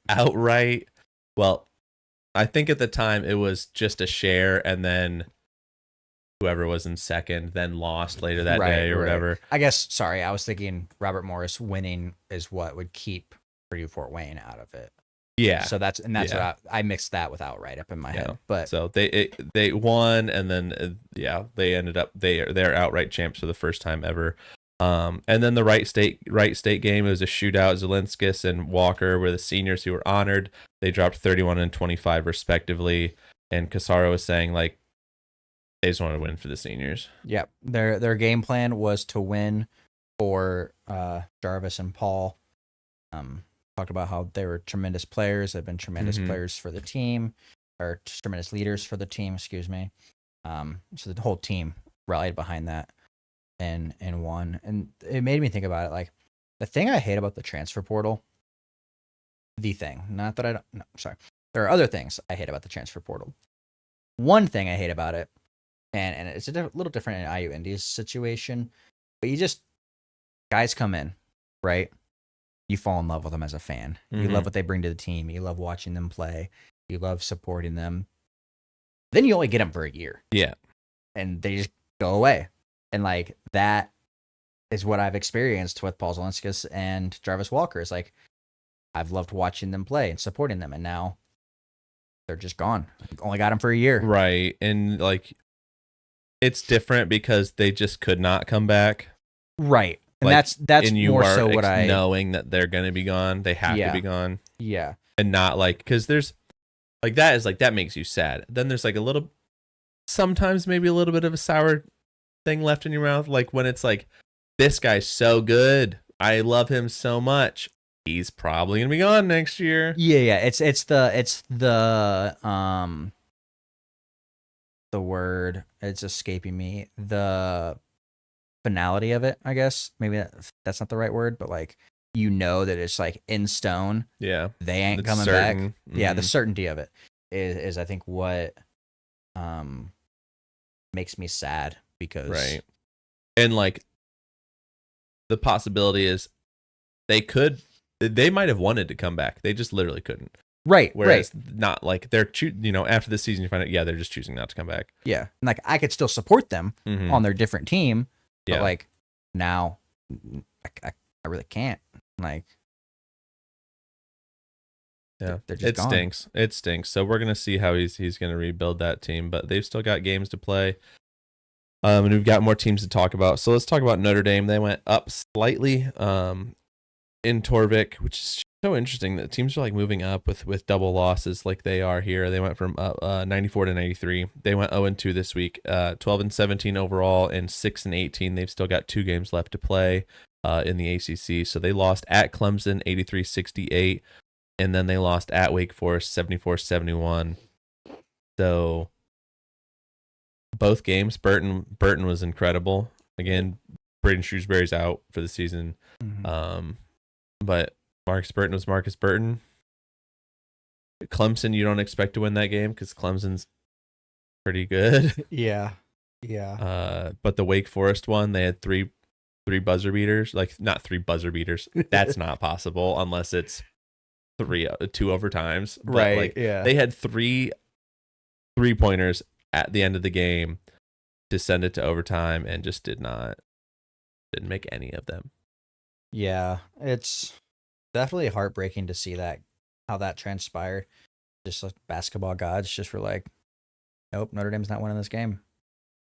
Well, I think at the time it was just a share, and then whoever was in second then lost later that day or whatever. I guess, sorry, I was thinking Robert Morris winning is what would keep Purdue Fort Wayne out of it. Yeah. So that's what I mixed that with outright up in my head. But so they won, and then they ended up they're outright champs for the first time ever. And then the Wright State game, it was a shootout. Zelinskis and Walker were the seniors who were honored. They dropped 31 and 25 respectively. And Casaro was saying like they just wanted to win for the seniors. Yep. Their game plan was to win for Jarvis and Paul. Talked about how they were tremendous players. They've been tremendous players for the team, or tremendous leaders for the team. Excuse me. So the whole team rallied behind that and won. And it made me think about it. Like the thing I hate about the transfer portal. Not that I don't. No, sorry. There are other things I hate about the transfer portal. One thing I hate about it, and it's a little different in IU Indy's situation, but guys come in, right? You fall in love with them as a fan. You love what they bring to the team. You love watching them play. You love supporting them. Then you only get them for a year. Yeah. And they just go away. And like that is what I've experienced with Paul Zelinskis and Jarvis Walker. It's like I've loved watching them play and supporting them, and now they're just gone. Only got them for a year. Right. And like it's different because they just could not come back. Right. And like, that's more so what I knowing that they're gonna be gone. They have to be gone. Yeah. And not like because there's like that is like that makes you sad. Then there's like a little, sometimes maybe a little bit of a sour thing left in your mouth. Like when it's like this guy's so good, I love him so much. He's probably gonna be gone next year. Yeah. It's the word. It's escaping me. The finality of it, I guess. Maybe that's not the right word, but like that it's like in stone. Yeah, they ain't it's coming certain. back. Yeah, the certainty of it. is I think what makes me sad because right. And like the possibility is they might have wanted to come back. They just literally couldn't. Right. Whereas not like they're after the season you find out they're just choosing not to come back. Yeah. And like I could still support them on their different team, but like now I really can't. Like yeah, they're just gone. Stinks. It stinks. So we're gonna see how he's gonna rebuild that team, but they've still got games to play. And we've got more teams to talk about. So let's talk about Notre Dame. They went up slightly in Torvik, which is so interesting that teams are like moving up with double losses like they are here. They went from 94 to 93. They went 0-2 this week, 12-17 overall, and 6-18. They've still got 2 games left to play in the ACC. So they lost at Clemson 83-68, and then they lost at Wake Forest 74-71. So both games, Burton was incredible. Again, Braden Shrewsbury's out for the season. But Marcus Burton was Marcus Burton. Clemson, you don't expect to win that game because Clemson's pretty good. Yeah. But the Wake Forest one, they had three buzzer beaters. Like, not 3 buzzer beaters. That's not possible unless it's 2 overtimes. But right. Like, yeah. they had 3 3-pointers at the end of the game to send it to overtime and just didn't make any of them. Yeah, it's definitely heartbreaking to see how that transpired. Just like basketball gods just were like, nope, Notre Dame's not winning this game.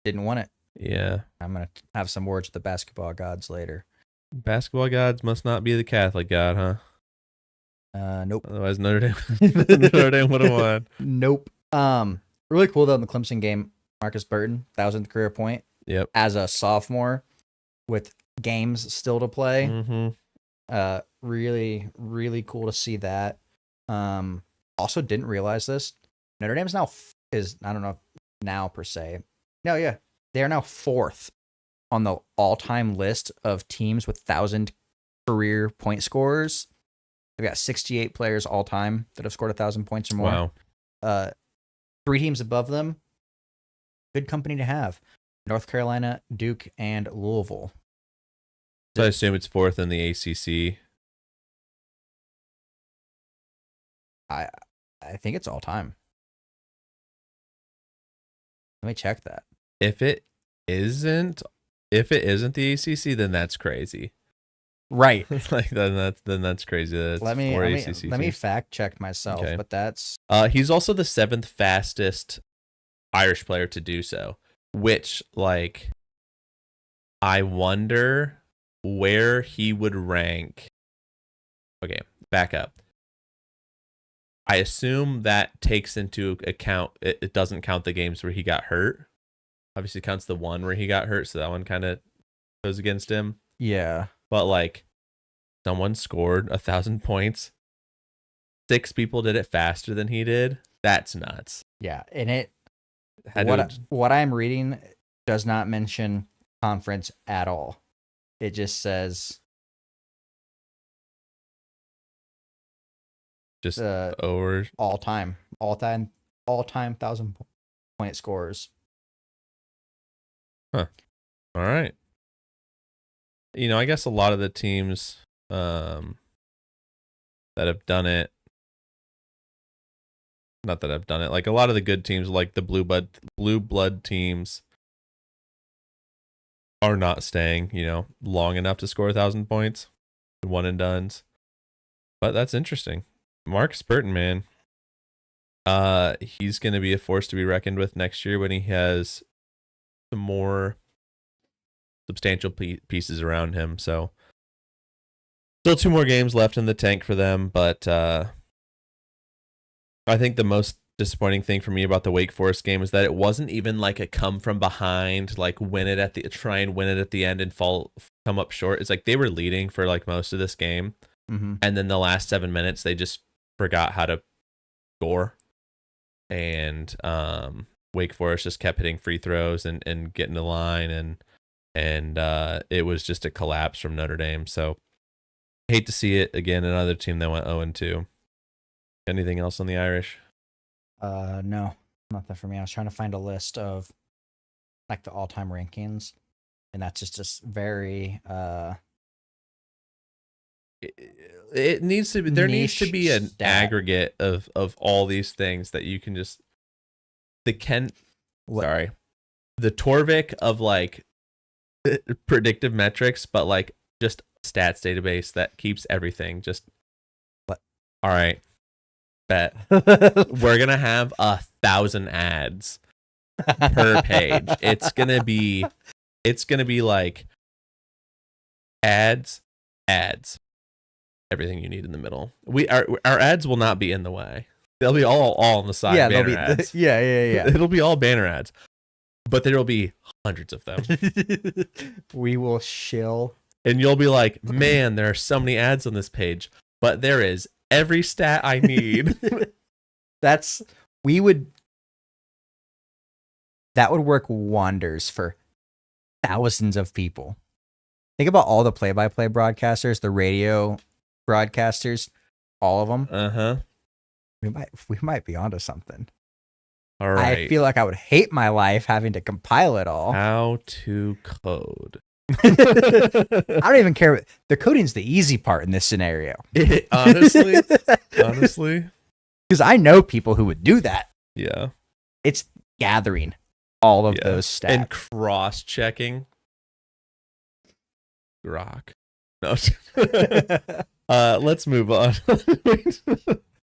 Didn't want it. Yeah. I'm going to have some words with the basketball gods later. Basketball gods must not be the Catholic God, huh? Nope. Otherwise Notre Dame would have won. Nope. Really cool though in the Clemson game, Marcus Burton, 1,000th career point. Yep. As a sophomore with games still to play. Really, really cool to see that. Also didn't realize this. Notre Dame's now I don't know if now per se. No, yeah. They are now 4th on the all-time list of teams with 1,000 career point scorers. They've got 68 players all time that have scored 1,000 points or more. Wow. 3 teams above them. Good company to have. North Carolina, Duke, and Louisville. So I assume it's 4th in the ACC. I think it's all time. Let me check that. If it isn't the ACC, then that's crazy. Right. Like then that's crazy. That's let me fact check myself, okay. But that's he's also the 7th fastest Irish player to do so, which like I wonder where he would rank. Okay, back up. I assume that takes into account it doesn't count the games where he got hurt. Obviously counts the one where he got hurt, so that one kind of goes against him. Yeah. But like someone scored 1,000 points. 6 people did it faster than he did. That's nuts. Yeah, and what I'm reading does not mention conference at all. It just says just over all time 1,000 point scorers. Huh. All right. I guess a lot of the teams that have done it, not that I've done it, like a lot of the good teams, like the blue blood teams, are not staying, long enough to score 1,000 points, one and dones. But that's interesting. Marcus Burton, man, he's going to be a force to be reckoned with next year when he has some more substantial pieces around him. So still 2 more games left in the tank for them, but I think the most disappointing thing for me about the Wake Forest game is that it wasn't even like a come from behind, like try and win it at the end and come up short. It's like they were leading for like most of this game, and then the last 7 minutes they just forgot how to score, and Wake Forest just kept hitting free throws and getting the line, and it was just a collapse from Notre Dame. So hate to see it again. Another team that went 0-2. Anything else on the Irish? No, nothing for me. I was trying to find a list of like the all-time rankings, and that's just very It needs to be, there needs to niche be an stat. aggregate of all these things that you can just, the Ken, What? sorry, the Torvik of like predictive metrics, but like just stats database that keeps everything. Just What? All right, bet we're gonna have 1,000 ads per page. It's gonna be like ads, everything you need in the middle. Our ads will not be in the way. They'll be all on the side. Yeah, banner ads. yeah. It'll be all banner ads, but there will be hundreds of them. We will shill. And you'll be like, man, there are so many ads on this page, but there is every stat I need. That would work wonders for thousands of people. Think about all the play-by-play broadcasters, the radio broadcasters, all of them. Uh-huh. We might be onto something. All right. I feel like I would hate my life having to compile it all. How to code. I don't even care. The coding's the easy part in this scenario. Honestly, because I know people who would do that. Yeah. It's gathering all of those stats and cross-checking. Rock. No. Let's move on.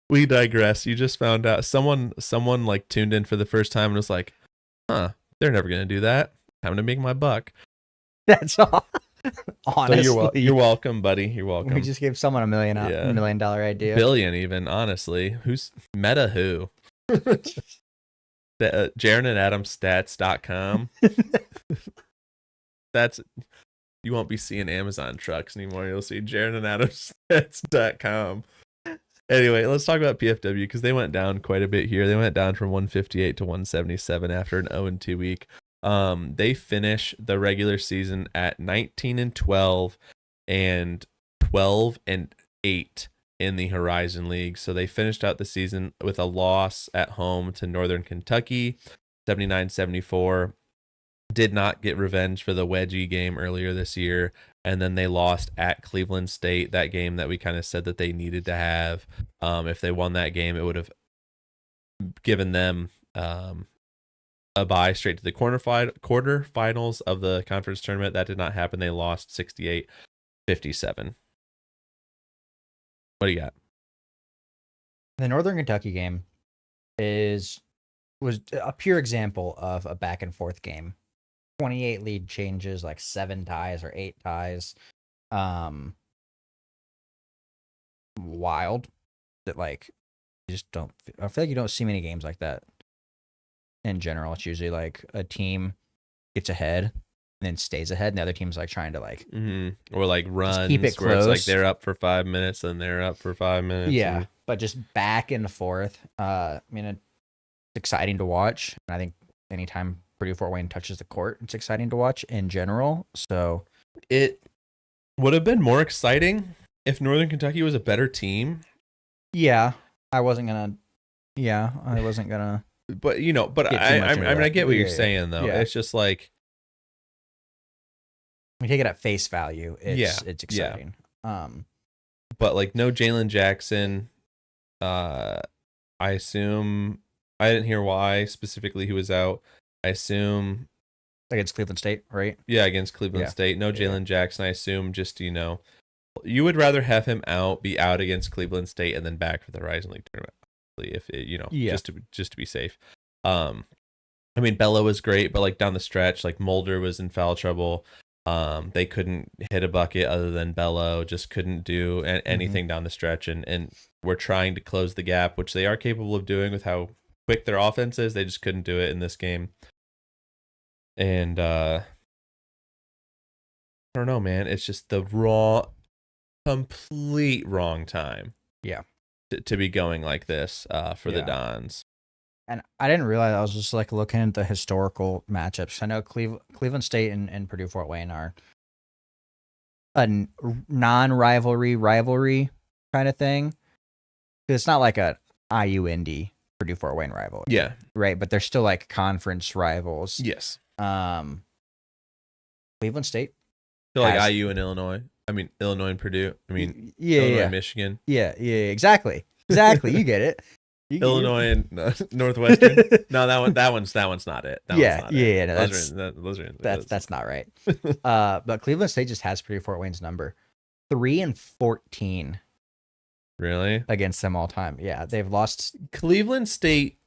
We digress. You just found out someone like tuned in for the first time and was like, "Huh, they're never gonna do that. Time to make my buck." That's all. Honestly, so you're welcome, buddy. You're welcome. We just gave someone $1 million idea. Billion, even, honestly. Who's Meta? Who? Jaren and AdamStats.com. That's, you won't be seeing Amazon trucks anymore. You'll see Jaren and AdamStats.com. Anyway, let's talk about PFW because they went down quite a bit here. They went down from 158 to 177 after an 0-2 week. They finish the regular season at 19-12 and 12-8 in the Horizon League. So they finished out the season with a loss at home to Northern Kentucky, 79-74. Did not get revenge for the wedgie game earlier this year. And then they lost at Cleveland State, that game that we kind of said that they needed to have. If they won that game, it would have given them a bye straight to the quarterfinals of the conference tournament. That did not happen. They lost 68-57. What do you got? The Northern Kentucky game was a pure example of a back and forth game. 28 lead changes, like 7 ties or 8 ties. Wild. That like you just don't. I feel like you don't see many games like that. In general, it's usually like a team gets ahead and then stays ahead, and the other team's like trying to like or like runs, keep it close. Where it's like they're up for 5 minutes and they're up for 5 minutes. Yeah, but just back and forth. I mean, it's exciting to watch, and I think anytime Purdue Fort Wayne touches the court, it's exciting to watch in general. So it would have been more exciting if Northern Kentucky was a better team. Yeah, I wasn't gonna. But I mean, I get what you're saying though. Yeah. It's just like we take it at face value. It's exciting. Yeah. But like no Jalen Jackson. I assume I didn't hear why specifically he was out. I assume against Cleveland State, right? Yeah, against Cleveland State. No Jalen Jackson. I assume just you would rather have him be out against Cleveland State and then back for the Horizon League tournament. If it, just to be safe. I mean, Bello was great, but like down the stretch, like Mulder was in foul trouble. They couldn't hit a bucket other than Bello. Just couldn't do anything down the stretch, and we're trying to close the gap, which they are capable of doing with how quick their offense is. They just couldn't do it in this game. And I don't know, man. It's just the complete wrong time. Yeah. To be going like this for the Dons. And I didn't realize, I was just like looking at the historical matchups. I know Cleveland State and Purdue Fort Wayne are a non-rivalry kind of thing. It's not like a IU Indy Purdue Fort Wayne rival. Yeah. Right, but they're still like conference rivals. Yes. Cleveland State. I feel like IU and Illinois. I mean, Illinois and Purdue. I mean, Illinois, Michigan. Yeah, exactly. You get it. Illinois and Northwestern. No, that one's not it. No, that's not right. But Cleveland State just has Purdue Fort Wayne's number, 3-14. Really? Against them all time. Yeah, they've lost. Cleveland State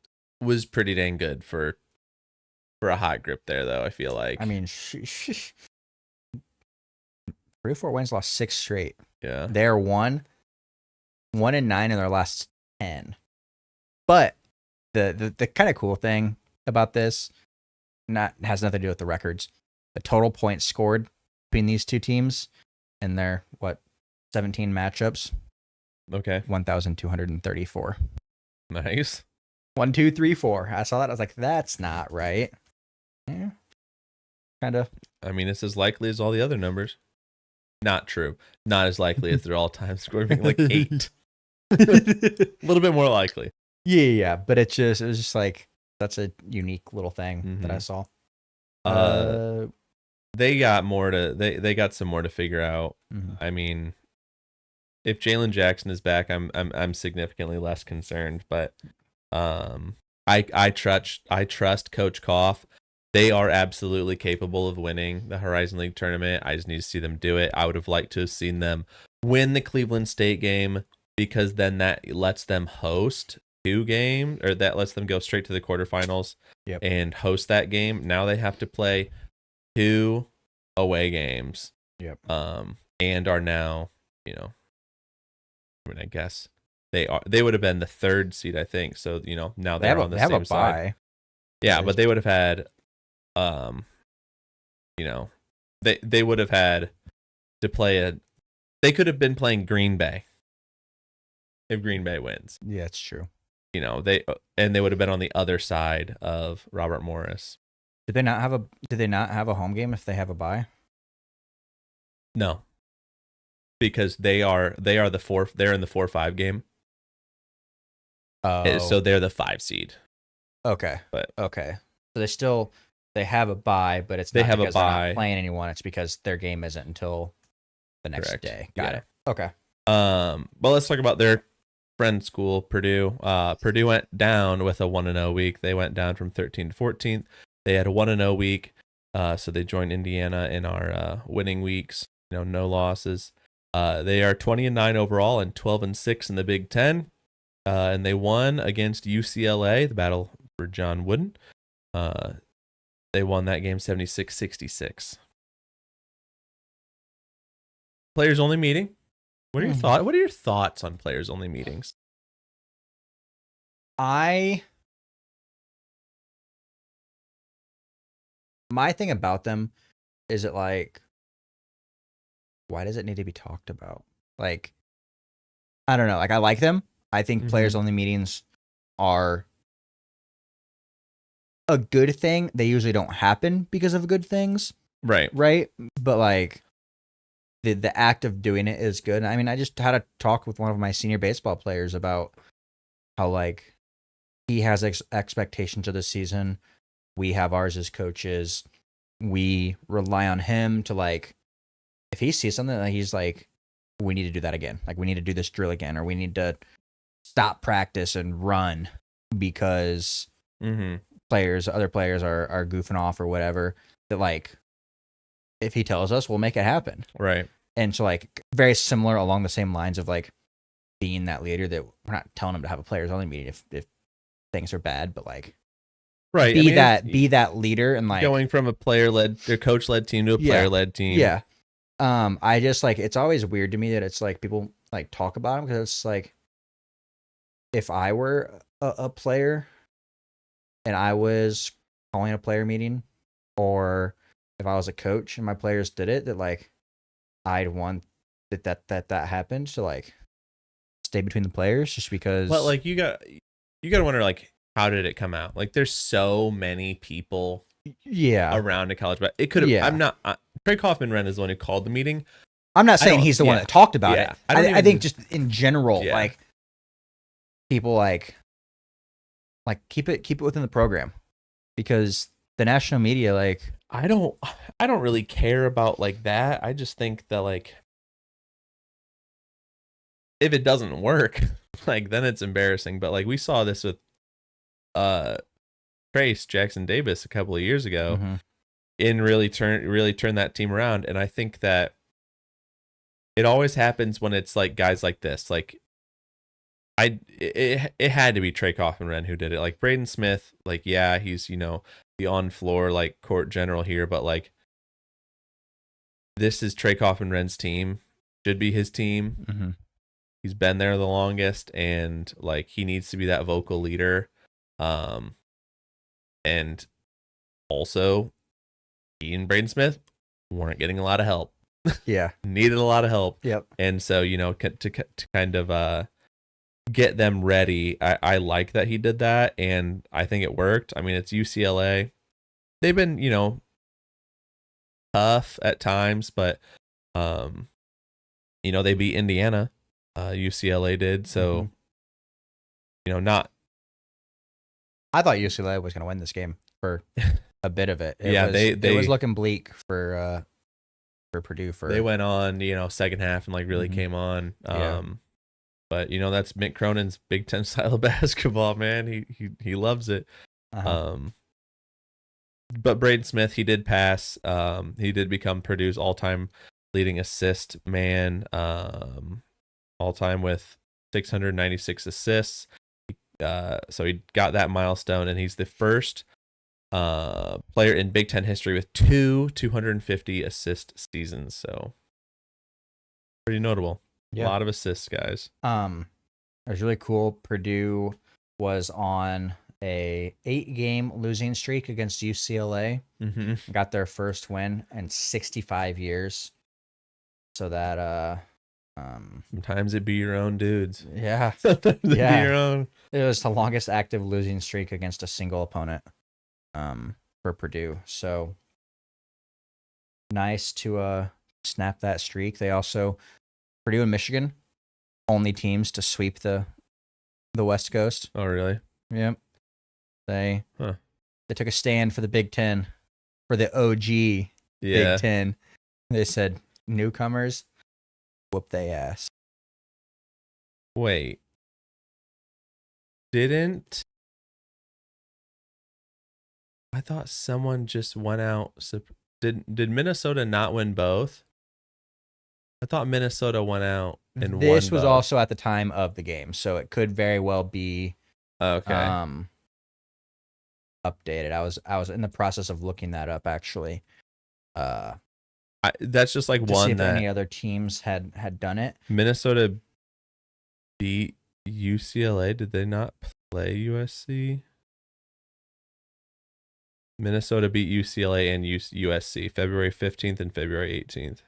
was pretty dang good for a hot grip there, though. I feel like. I mean, Purdue Fort Wayne's lost 6 straight. Yeah, they're 1-9 in their last 10. But the kind of cool thing about this has nothing to do with the records. The total points scored between these two teams in their 17 matchups. Okay. 1,234. Nice. 1, 2, 3, 4. I saw that. I was like, that's not right. Yeah. Kind of. I mean, it's as likely as all the other numbers. Not true. Not as likely as their all-time score being like 8. A little bit more likely. Yeah. But it was just like, that's a unique little thing that I saw. They got more to they got some more to figure out. I mean, if Jalen Jackson is back, I'm significantly less concerned. But I trust Coach Koff. They are absolutely capable of winning the Horizon League tournament. I just need to see them do it. I would have liked to have seen them win the Cleveland State game, because then that lets them host 2 games, or that lets them go straight to the quarterfinals and host that game. Now they have to play 2 away games. And are now, I guess they would have been the 3rd seed, I think. So, now they're on the same side. Yeah, but they would have had they would have had to play they could have been playing Green Bay if Green Bay wins. Yeah, it's true. They would have been on the other side of Robert Morris. Did they not have a home game if they have a bye? No. Because they are they're in the 4-5 game. Oh. So they're the 5 seed. Okay. But okay. So they have a bye, but it's not because they're not playing anyone. It's because their game isn't until the next day. Got it. Okay. Well, let's talk about their friend school, Purdue. Purdue went down with a 1-0 week. They went down from 13 to 14th. They had a 1-0 week. So they joined Indiana in our winning weeks. No losses. They are 20-9 overall and 12-6 in the Big Ten. And they won against UCLA, the battle for John Wooden. They won that game 76-66. Players only meeting. What are your thoughts? What are your thoughts on players only meetings? My thing about them is it like, why does it need to be talked about? Like, I don't know. Like, I like them. I think players only meetings are a good thing. They usually don't happen because of good things. Right. But like the act of doing it is good. I mean, I just had a talk with one of my senior baseball players about how like he has expectations of the season. We have ours as coaches. We rely on him to like, if he sees something that he's like, we need to do that again. Like we need to do this drill again, or we need to stop practice and run because other players are goofing off or whatever, that like, if he tells us, we'll make it happen. Right. And so like very similar along the same lines of like being that leader, that we're not telling him to have a players only meeting if things are bad, but like be that leader and like going from a player-led or coach-led team to a player-led team. Yeah. I just like, it's always weird to me that it's like people like talk about him, because it's like, if I were a player and I was calling a player meeting, or if I was a coach and my players did it, that like I'd want that happened to like stay between the players, just because. But like you got to wonder, like, how did it come out? Like there's so many people around a college, but it could have. I'm not. Craig Hoffman-Renn is the one who called the meeting. I'm not saying he's the one that talked about it. I think just in general, like people like Like keep it within the program, because the national media, like, I don't really care about like that. I just think that like if it doesn't work, like then it's embarrassing. But like we saw this with uh Trace Jackson Davis a couple of years ago, mm-hmm. and really turn that team around. And I think that it always happens when it's like guys like this. Like it had to be Trey Kaufman-Renn who did it. Like Braden Smith, like yeah, he's the on floor like court general here, but like this is Trey Kaufman-Renn's team. Should be his team. Mm-hmm. He's been there the longest, and like he needs to be that vocal leader. And also he and Braden Smith weren't getting a lot of help. Yeah. Needed a lot of help. Yep. And so, to kind of get them ready, I like that he did that, and I think it worked. I mean, it's UCLA. They've been, tough at times, but they beat Indiana. UCLA did. So, not. I thought UCLA was going to win this game for a bit of it. It was looking bleak for Purdue. They went on, second half and like really Mhm. came on. Yeah. But that's Mick Cronin's Big Ten style of basketball, man. He loves it. Uh-huh. But Braden Smith, he did pass. He did become Purdue's all-time leading assist man. All time with 696 assists. So he got that milestone, and he's the first player in Big Ten history with 250 assist seasons. So pretty notable. Yeah. A lot of assists, guys. It was really cool. Purdue was on a 8-game losing streak against UCLA. Mm-hmm. Got their first win in 65 years. So that sometimes it be your own dudes. Yeah. Sometimes it be your own. It was the longest active losing streak against a single opponent for Purdue. So nice to snap that streak. They also, Purdue and Michigan, only teams to sweep the West Coast. Oh, really? Yep. They took a stand for the Big Ten, for the OG Big Ten. They said newcomers, whoop they ass. Wait. I thought someone just went out. Did Minnesota not win both? I thought Minnesota went out and won. This was both. also at the time of the game, so it could very well be okay. Updated. I was in the process of looking that up actually. That's just like to one see if that any other teams had done it. Minnesota beat UCLA. Did they not play USC? Minnesota beat UCLA and USC February 15th and February 18th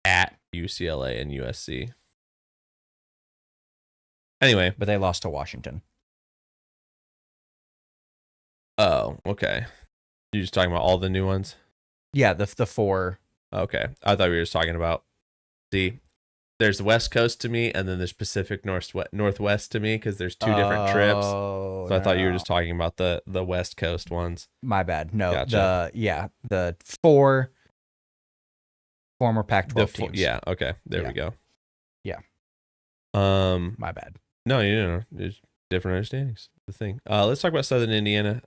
at UCLA and USC. Anyway, but they lost to Washington. Oh, okay. You're just talking about all the new ones? Yeah, the 4. Okay. I thought we were just talking about, there's West Coast to me, and then there's Pacific Northwest to me, because there's 2 different trips. So I thought you were just talking about the West Coast ones. My bad. No, Gotcha. the 4 former Pac-12 teams. Yeah, okay. There we go. Yeah. My bad. No, there's different understandings. The thing. Let's talk about Southern Indiana.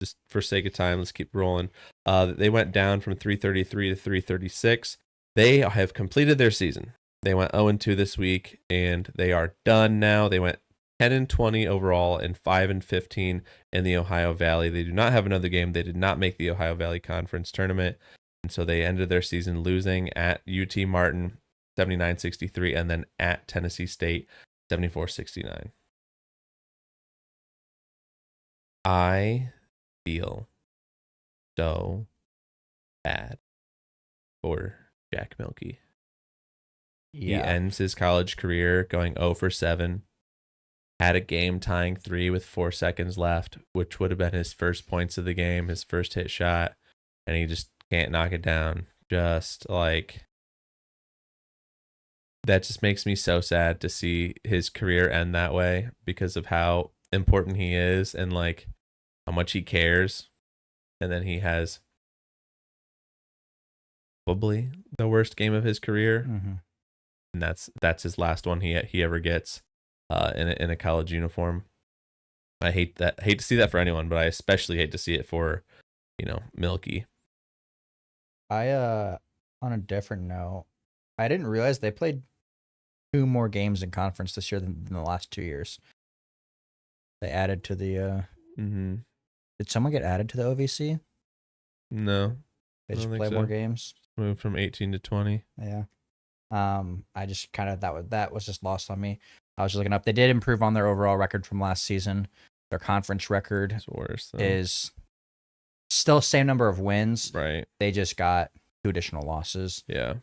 Just for sake of time, let's keep rolling. They went down from 333 to 336. They have completed their season. They went 0-2 this week, and they are done now. They went 10-20 overall and 5-15 in the Ohio Valley. They do not have another game. They did not make the Ohio Valley Conference tournament, and so they ended their season losing at UT Martin 79-63, and then at Tennessee State 74-69. I feel so bad for Jack Milkey. He ends his college career going 0-for-7. Had a game-tying 3 with 4 seconds left, which would have been his first points of the game, his first hit shot, and he just can't knock it down. Just like that just makes me so sad to see his career end that way because of how important he is and like how much he cares. And then he has probably the worst game of his career, and that's his last one he ever gets in a college uniform. I hate to see that for anyone, but I especially hate to see it for Milky. On a different note, I didn't realize they played 2 more games in conference this year than the last 2 years. They added to the Did someone get added to the OVC? No. They just play more games. Moved from 18 to 20. Yeah. I just kind of that was just lost on me. I was just looking up. They did improve on their overall record from last season. Their conference record is still same number of wins. Right. They just got 2 additional losses. Yeah.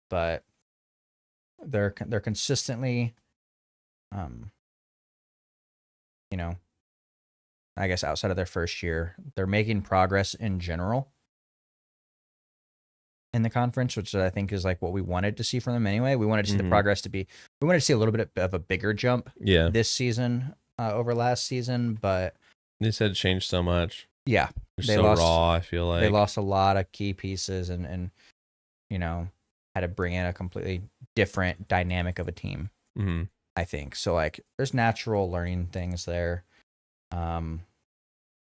But they're consistently, I guess outside of their first year, they're making progress in general in the conference, which I think is like what we wanted to see from them anyway. We wanted to see the progress we wanted to see a little bit of a bigger jump this season over last season, but they said it changed so much. Yeah. They're so raw, I feel like. They lost a lot of key pieces and had to bring in a completely different dynamic of a team, I think. So, like, there's natural learning things there.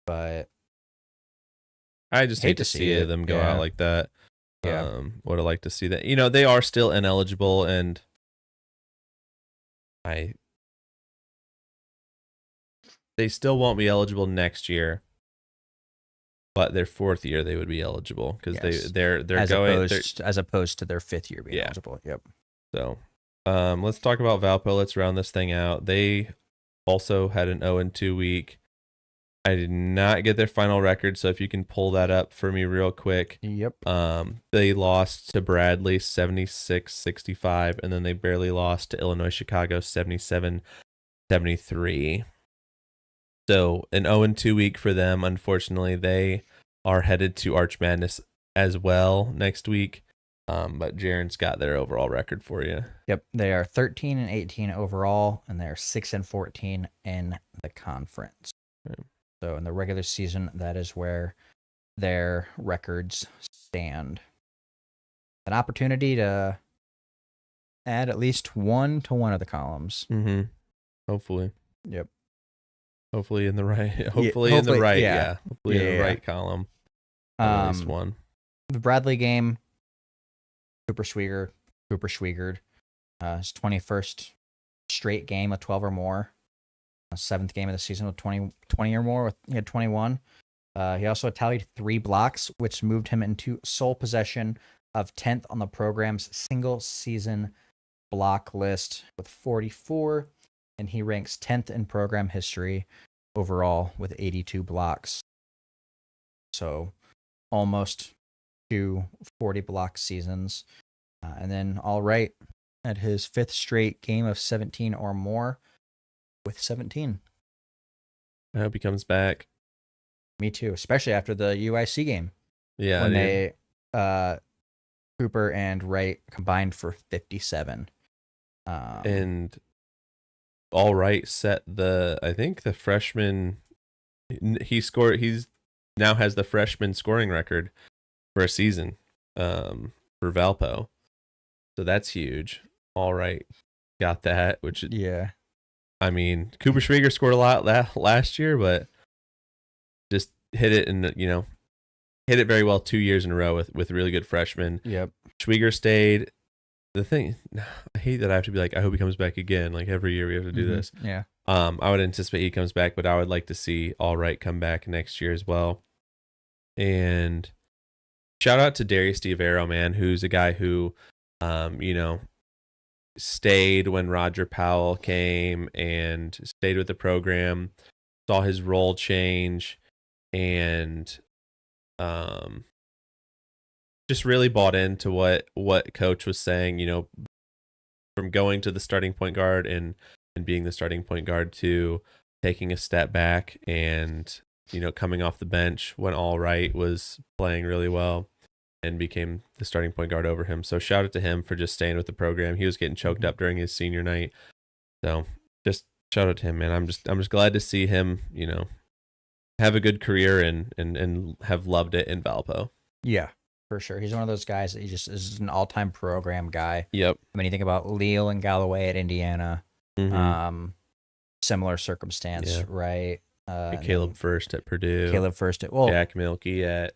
But I just hate to see them go out like that. Yeah. Would have liked to see that. They are still ineligible, and they still won't be eligible next year. But their 4th year, they would be eligible because they're as opposed to their 5th year being eligible. Yep. So, let's talk about Valpo. Let's round this thing out. They also had an 0-2 week. I did not get their final record, so if you can pull that up for me real quick. Yep. They lost to Bradley 76-65, and then they barely lost to Illinois Chicago 77-73. So an 0-2 week for them. Unfortunately, they are headed to Arch Madness as well next week. But Jaren's got their overall record for you. Yep, they are 13-18 overall, and they're 6-14 in the conference. Right. So in the regular season, that is where their records stand. An opportunity to add at least 1 to one of the columns. Hopefully. Yep. Hopefully in the right. Hopefully in the right. Yeah. Hopefully in the right column. At least 1. The Bradley game. Cooper Schwieger. His 21st straight game with 12 or more. 7th game of the season with 20 or more. He had 21. He also tallied 3 blocks, which moved him into sole possession of 10th on the program's single season block list with 44. And he ranks 10th in program history overall with 82 blocks. So almost 2 40-block seasons. And then All Right at his 5th straight game of 17 or more with 17. I hope he comes back. Me too, especially after the UIC game. Yeah. When they Cooper and Wright combined for 57. And All Right set I think the freshman he's now has the freshman scoring record for a season for Valpo. So that's huge. All Right got that, which I mean, Cooper Schwieger scored a lot last year, but just hit it and hit it very well 2 years in a row with really good freshmen. Yep. Schwieger stayed. The thing, I hate that I have to be like, I hope he comes back again. Like every year we have to do this. Yeah. I would anticipate he comes back, but I would like to see All Right come back next year as well. And shout out to Darius Diavero, man, who's a guy who, stayed when Roger Powell came and stayed with the program, saw his role change, and just really bought into what coach was saying, from going to the starting point guard and being the starting point guard to taking a step back and, coming off the bench when All Right was playing really well. and became the starting point guard over him. So shout out to him for just staying with the program. He was getting choked up during his senior night. So just shout out to him, man. I'm just glad to see him, have a good career and have loved it in Valpo. Yeah, for sure. He's one of those guys that he just is an all-time program guy. Yep. I mean, you think about Leal and Galloway at Indiana. Mm-hmm. Similar circumstance, right? Caleb First at Purdue. Caleb First at Jack Milkey at.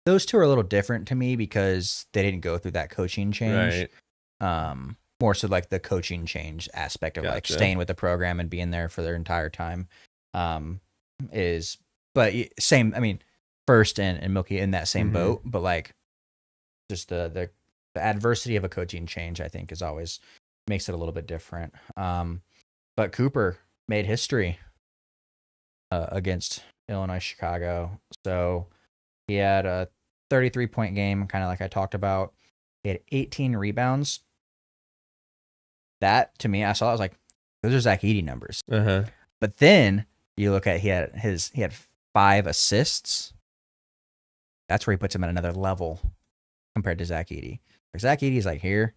Those two are a little different to me because they didn't go through that coaching change. Right. More so like the coaching change aspect of like staying with the program and being there for their entire time. But same. I mean, First and Milky in that same boat, but like just the adversity of a coaching change, I think, is always makes it a little bit different. But Cooper made history against Illinois Chicago. So he had a 33-point game, kind of like I talked about. He had 18 rebounds. That, to me, I saw, I was like, those are Zach Edey numbers. But then you look at he had 5 assists. That's where he puts him at another level compared to Zach Edey. Zach Edey's like here.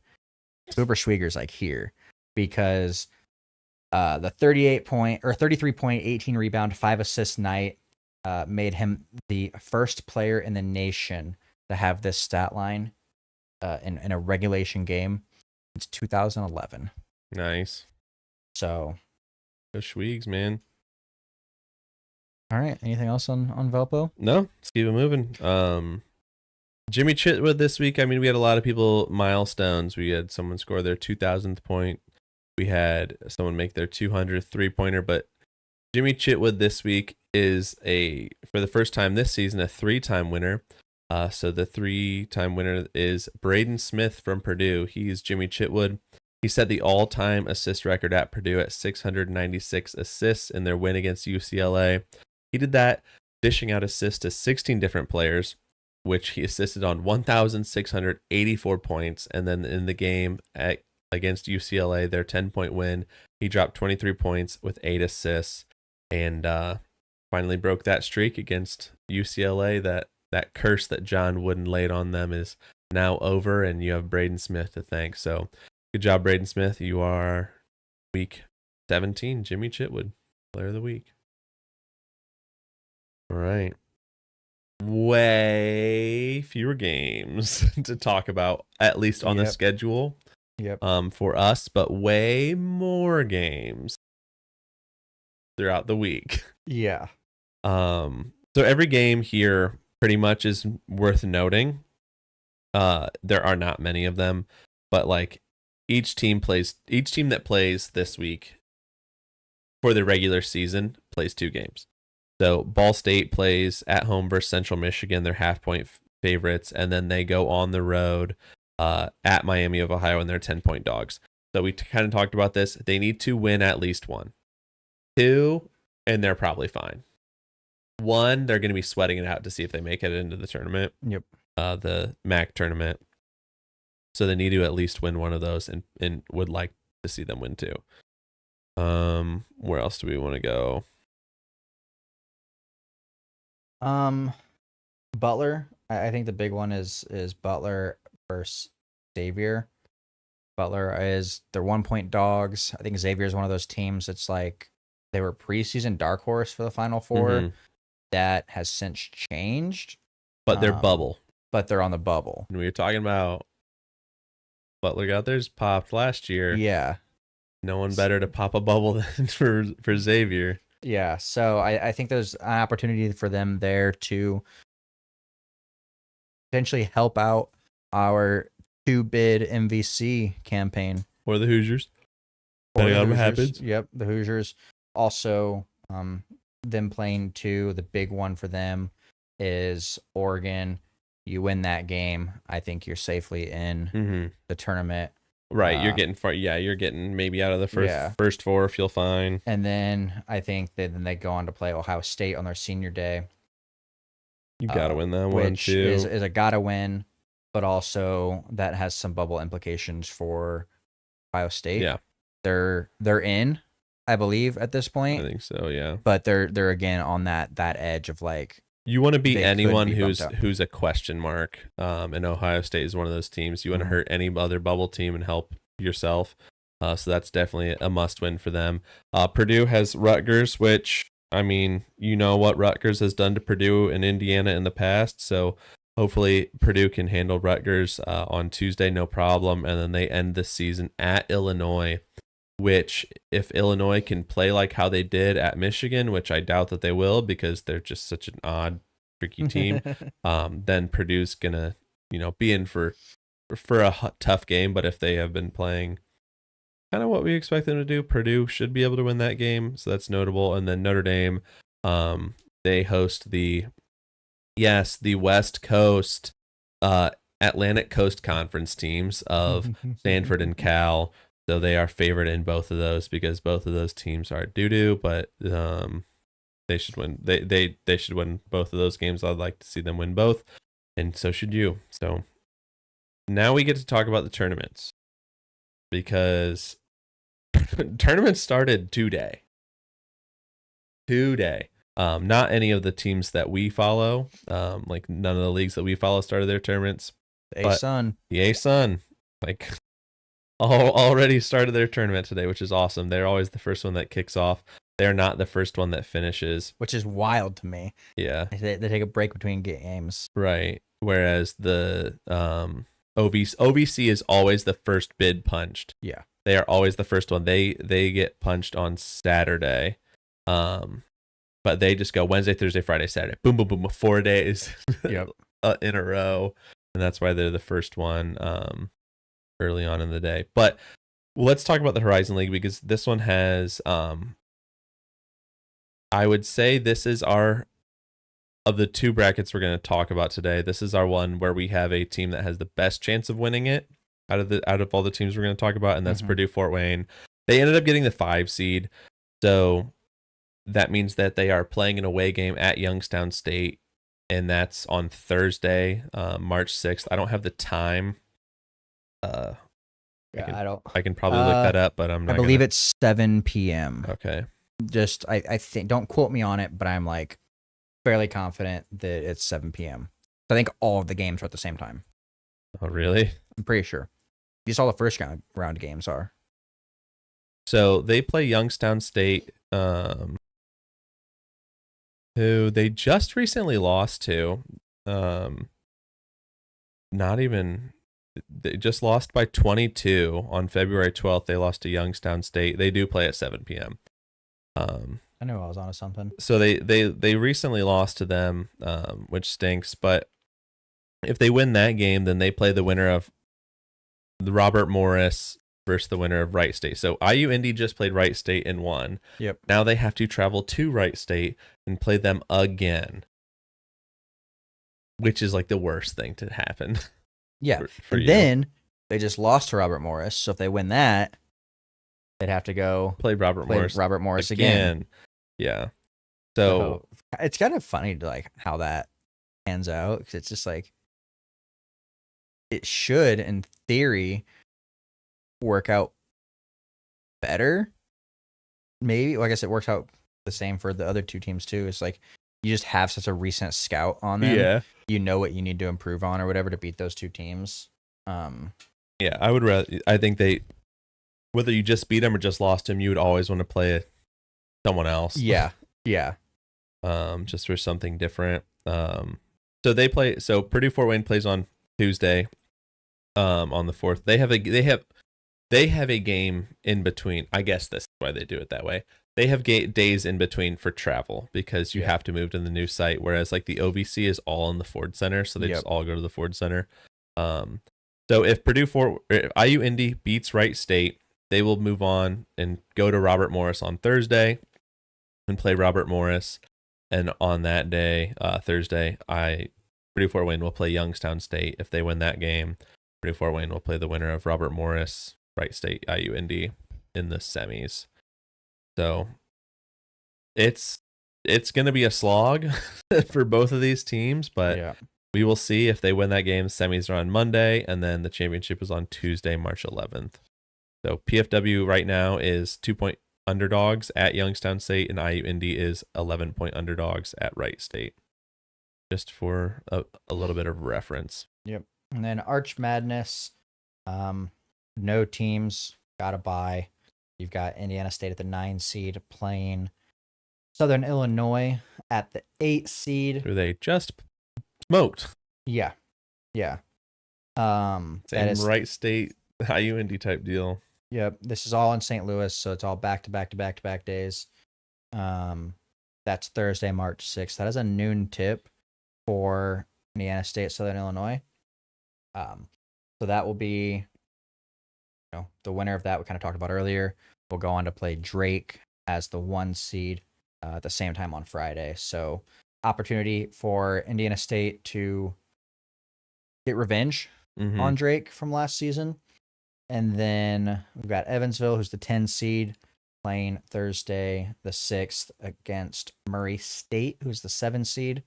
Cooper Schwieger's like here because the 33-point, 18 rebound, 5 assist night made him the first player in the nation to have this stat line in a regulation game since 2011. Nice. So, go Schwiegs, man. All right. Anything else on Valpo? No, let's keep it moving. Jimmy Chitwood this week. I mean, we had a lot of people milestones. We had someone score their 2000th point. We had someone make their 200th 3-pointer. But Jimmy Chitwood this week is for the first time this season, a 3-time winner. So the 3-time winner is Braden Smith from Purdue. He's Jimmy Chitwood. He set the all-time assist record at Purdue at 696 assists in their win against UCLA. He did that dishing out assists to 16 different players, which he assisted on 1,684 points. And then in the game against UCLA, their 10-point win, he dropped 23 points with 8 assists and finally broke that streak against UCLA. That curse that John Wooden laid on them is now over, and you have Braden Smith to thank. So good job, Braden Smith. You are week 17, Jimmy Chitwood, player of the week. All right. Way fewer games to talk about, at least on the schedule. For us, but way more games throughout the week. Yeah. So every game here pretty much is worth noting. There are not many of them, but like each team that plays this week for the regular season plays 2 games. So Ball State plays at home versus Central Michigan. They're half-point favorites, and then they go on the road at Miami of Ohio, and they're 10-point dogs. So we kind of talked about this. They need to win at least 1. 2, and they're probably fine. 1, they're going to be sweating it out to see if they make it into the tournament. The MAC tournament. So they need to at least win one of those, and would like to see them win 2. Where else do we want to go? Butler. I think the big one is Butler versus Xavier. Butler they're 1-point dogs. I think Xavier is one of those teams that's like they were preseason dark horse for the Final Four. That has since changed. But they're bubble. But they're on the bubble. And we were talking about Butler got theirs popped last year. Yeah. No one better to pop a bubble than for Xavier. Yeah. So I think there's an opportunity for them there to potentially help out our 2-bid MVC campaign. Or the Hoosiers. Depending on what happens. Yep. The Hoosiers. Also, them playing 2, the big one for them is Oregon. You win that game, I think you're safely in the tournament. Right, you're getting far. Yeah, you're getting maybe out of the first 4. Feel fine. And then I think that then they go on to play Ohio State on their senior day. You gotta win that one which too. Is a gotta win, but also that has some bubble implications for Ohio State. Yeah, they're in, I believe, at this point. I think so. Yeah, but they're again on that edge of like You want to beat they could anyone be bumped who's up. a question mark. And Ohio State is one of those teams. You want to Mhm. hurt any other bubble team and help yourself. So that's definitely a must win for them. Purdue has Rutgers, which, I mean, you know what Rutgers has done to Purdue and Indiana in the past. So hopefully Purdue can handle Rutgers on Tuesday, no problem. And then they end the season at Illinois, which if Illinois can play like how they did at Michigan, which I doubt that they will because they're just such an odd, tricky team, then Purdue's gonna, be in for a tough game. But if they have been playing kind of what we expect them to do, Purdue should be able to win that game. So that's notable. And then Notre Dame, they host the West Coast, Atlantic Coast Conference teams of Stanford and Cal. So they are favored in both of those because both of those teams are doo-doo, but they should win. They should win both of those games. I'd like to see them win both, and so should you. So now we get to talk about the tournaments because tournaments started today. Not any of the teams that we follow, like none of the leagues that we follow started their tournaments. A-Sun. The A-Sun, like, already started their tournament today, which is awesome. They're always the first one that kicks off. They're not the first one that finishes. Which is wild to me. Yeah. They take a break between games. Right. Whereas the OVC is always the first bid punched. Yeah. They are always the first one. They get punched on Saturday. But they just go Wednesday, Thursday, Friday, Saturday. Boom, boom, boom. 4 days Yep. in a row. And that's why they're the first one early on in the day. But let's talk about the Horizon League because this one has, I would say this is of the two brackets we're going to talk about today, this is our one where we have a team that has the best chance of winning it out of all the teams we're going to talk about, and that's Purdue Fort Wayne. They ended up getting the 5 seed. So that means that they are playing an away game at Youngstown State, and that's on Thursday, March 6th. I don't have the time. I can probably look that up, but I'm not. I believe it's 7 p.m. Okay. Just I think, don't quote me on it, but I'm like fairly confident that it's 7 p.m. I think all of the games are at the same time. Oh, really? I'm pretty sure. These all the first round games are. So they play Youngstown State, who they just recently lost to. They just lost by 22 on February 12th. They lost to Youngstown State. They do play at 7 p.m. I knew I was onto something. So they recently lost to them, which stinks. But if they win that game, then they play the winner of the Robert Morris versus the winner of Wright State. So IU Indy just played Wright State and won. Yep. Now they have to travel to Wright State and play them again, which is like the worst thing to happen. Yeah. For and you. Then they just lost to Robert Morris. So if they win that, they'd have to go play Robert Morris again. Yeah. So it's kind of funny to like how that pans out, because it's just like it should, in theory, work out better. Maybe, like I said, it works out the same for the other two teams too. It's like you just have such a recent scout on them. Yeah. You know what you need to improve on or whatever to beat those two teams. Yeah, I think whether you just beat them or just lost them, you would always want to play someone else. Yeah. Yeah. Just for something different. So Purdue Fort Wayne plays on Tuesday, on the 4th. They have a game in between. I guess this is why they do it that way. They have days in between for travel because you have to move to the new site. Whereas like the OVC is all in the Ford Center, so they just all go to the Ford Center. So if IU Indy beats Wright State, they will move on and go to Robert Morris on Thursday and play Robert Morris. And on that day, Thursday, Purdue Fort Wayne will play Youngstown State. If they win that game, Purdue Fort Wayne will play the winner of Robert Morris, Wright State, IU Indy in the semis. So it's going to be a slog for both of these teams, but we will see if they win that game. Semis are on Monday, and then the championship is on Tuesday, March 11th. So PFW right now is 2-point underdogs at Youngstown State, and IU Indy is 11-point underdogs at Wright State. just for a little bit of reference. Yep. And then Arch Madness, no teams got a bye. You've got Indiana State at the 9 seed playing Southern Illinois at the 8 seed. Who they just smoked. Yeah. Yeah. Same that is Wright State, IUND type deal. Yep. This is all in St. Louis, so it's all back to back to back to back days. That's Thursday, March 6th. That is a noon tip for Indiana State, Southern Illinois. So that will be, the winner of that we kind of talked about earlier will go on to play Drake as the 1 seed at the same time on Friday. So opportunity for Indiana State to get revenge on Drake from last season. And then we've got Evansville, who's the 10 seed, playing Thursday the 6th against Murray State, who's the 7 seed.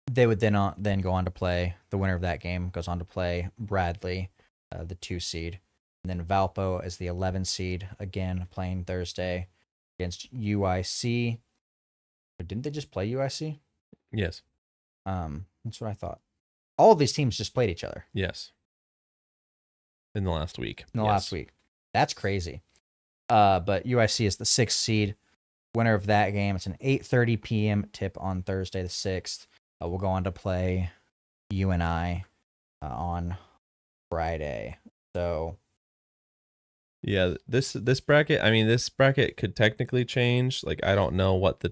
They would then go on to play, the winner of that game goes on to play Bradley, the 2 seed. And then Valpo is the 11 seed, again playing Thursday against UIC. But didn't they just play UIC? Yes. That's what I thought. All of these teams just played each other. Yes. In the last week. Last week. That's crazy. But UIC is the 6th seed. Winner of that game, it's an 8:30 p.m. tip on Thursday the 6th. We'll go on to play UNI on Friday. So yeah, this bracket, I mean, this bracket could technically change. Like, I don't know what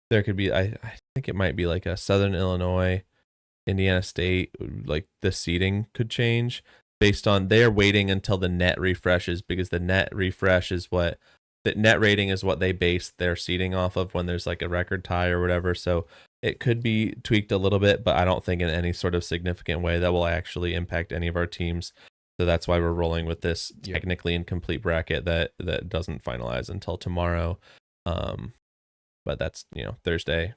there could be. I think it might be like a Southern Illinois, Indiana State, like the seeding could change based on, they're waiting until the net refreshes, because the net refresh is what, the net rating is what they base their seeding off of when there's like a record tie or whatever. So it could be tweaked a little bit, but I don't think in any sort of significant way that will actually impact any of our teams. So that's why we're rolling with this technically incomplete bracket that doesn't finalize until tomorrow. But that's, Thursday.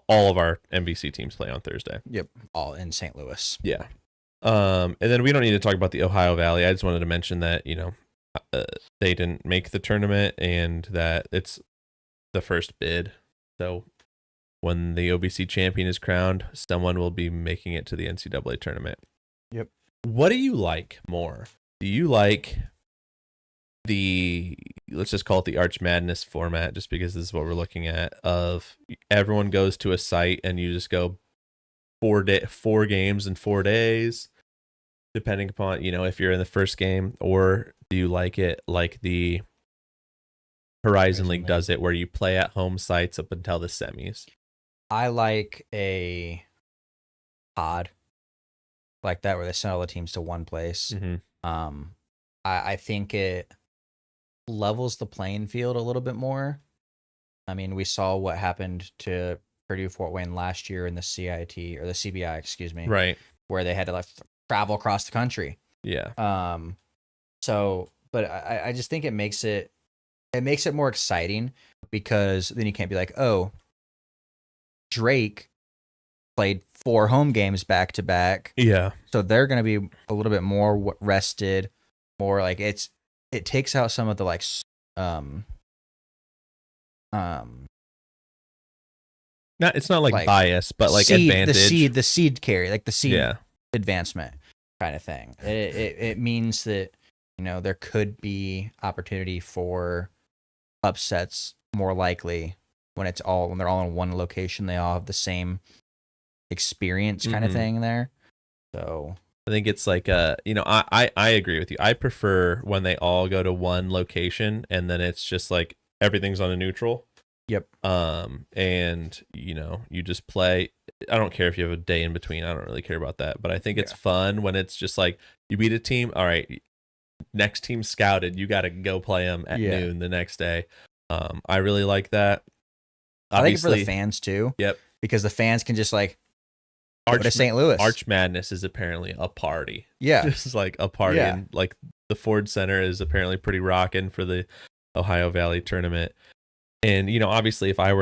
All of our MVC teams play on Thursday. Yep, all in St. Louis. Yeah. And then we don't need to talk about the Ohio Valley. I just wanted to mention that, they didn't make the tournament and that it's the first bid. So when the OVC champion is crowned, someone will be making it to the NCAA tournament. Yep. What do you like more? Do you like let's just call it the Arch Madness format, just because this is what we're looking at, of everyone goes to a site and you just go 4 games in 4 days, depending upon, if you're in the first game? Or do you like it like the Horizon League does it, where you play at home sites up until the semis? I like a pod like that, where they send all the teams to one place. I think it levels the playing field a little bit more. I mean, we saw what happened to Purdue Fort Wayne last year in the CIT, or the CBI, excuse me. Right. Where they had to travel across the country. Yeah. So, but I just think it makes it more exciting, because then you can't be like, oh, Drake played 4 home games back to back. Yeah. So they're going to be a little bit more rested, more like it takes out some of the it's not like bias, but like seed, advantage. the seed carry, like the seed advancement kind of thing. It means that, there could be opportunity for upsets more likely when they're all in one location. They all have the same experience kind of thing there. So I think it's like I agree with you. I prefer when they all go to one location and then it's just like everything's on a neutral. Yep. And you just play. I don't care if you have a day in between. I don't really care about that. But I think it's fun when it's just like you beat a team. All right, next team scouted. You got to go play them at noon the next day. I really like that. Obviously, I think for the fans too. Yep. Because the fans can just like go to St. Louis. Arch Madness is apparently a party. Yeah. Just like a party. Yeah. And like the Ford Center is apparently pretty rocking for the Ohio Valley tournament. And, obviously if I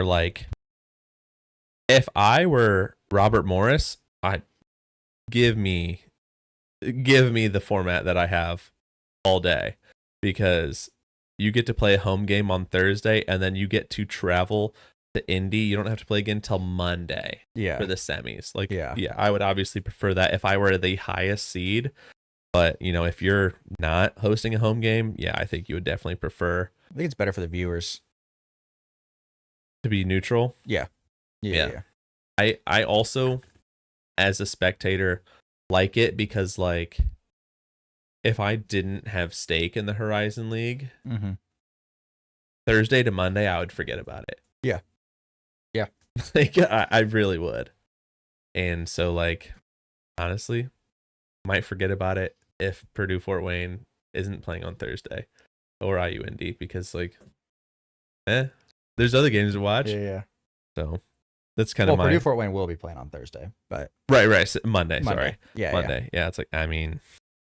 were Robert Morris, I'd give me the format that I have all day, because you get to play a home game on Thursday and then you get to travel to Indy, you don't have to play again till Monday Yeah. for the semis. Like, Yeah. I would obviously prefer that if I were the highest seed. But, you know, if you're not hosting a home game, yeah, I think you would definitely prefer I think it's better for the viewers. to be neutral. Yeah. Yeah. I also, as a spectator, like it because, like, if I didn't have stake in the Horizon League, Mm-hmm. Thursday to Monday, I would forget about it. Yeah. Yeah. Like, I really would. And so, like, honestly, might forget about it if Purdue Fort Wayne isn't playing on Thursday or IU Indy because, like, there's other games to watch. Yeah. So that's kind of my Purdue Fort Wayne will be playing on Thursday, but right. So Monday. Sorry, yeah, Monday. Yeah, it's like, I mean,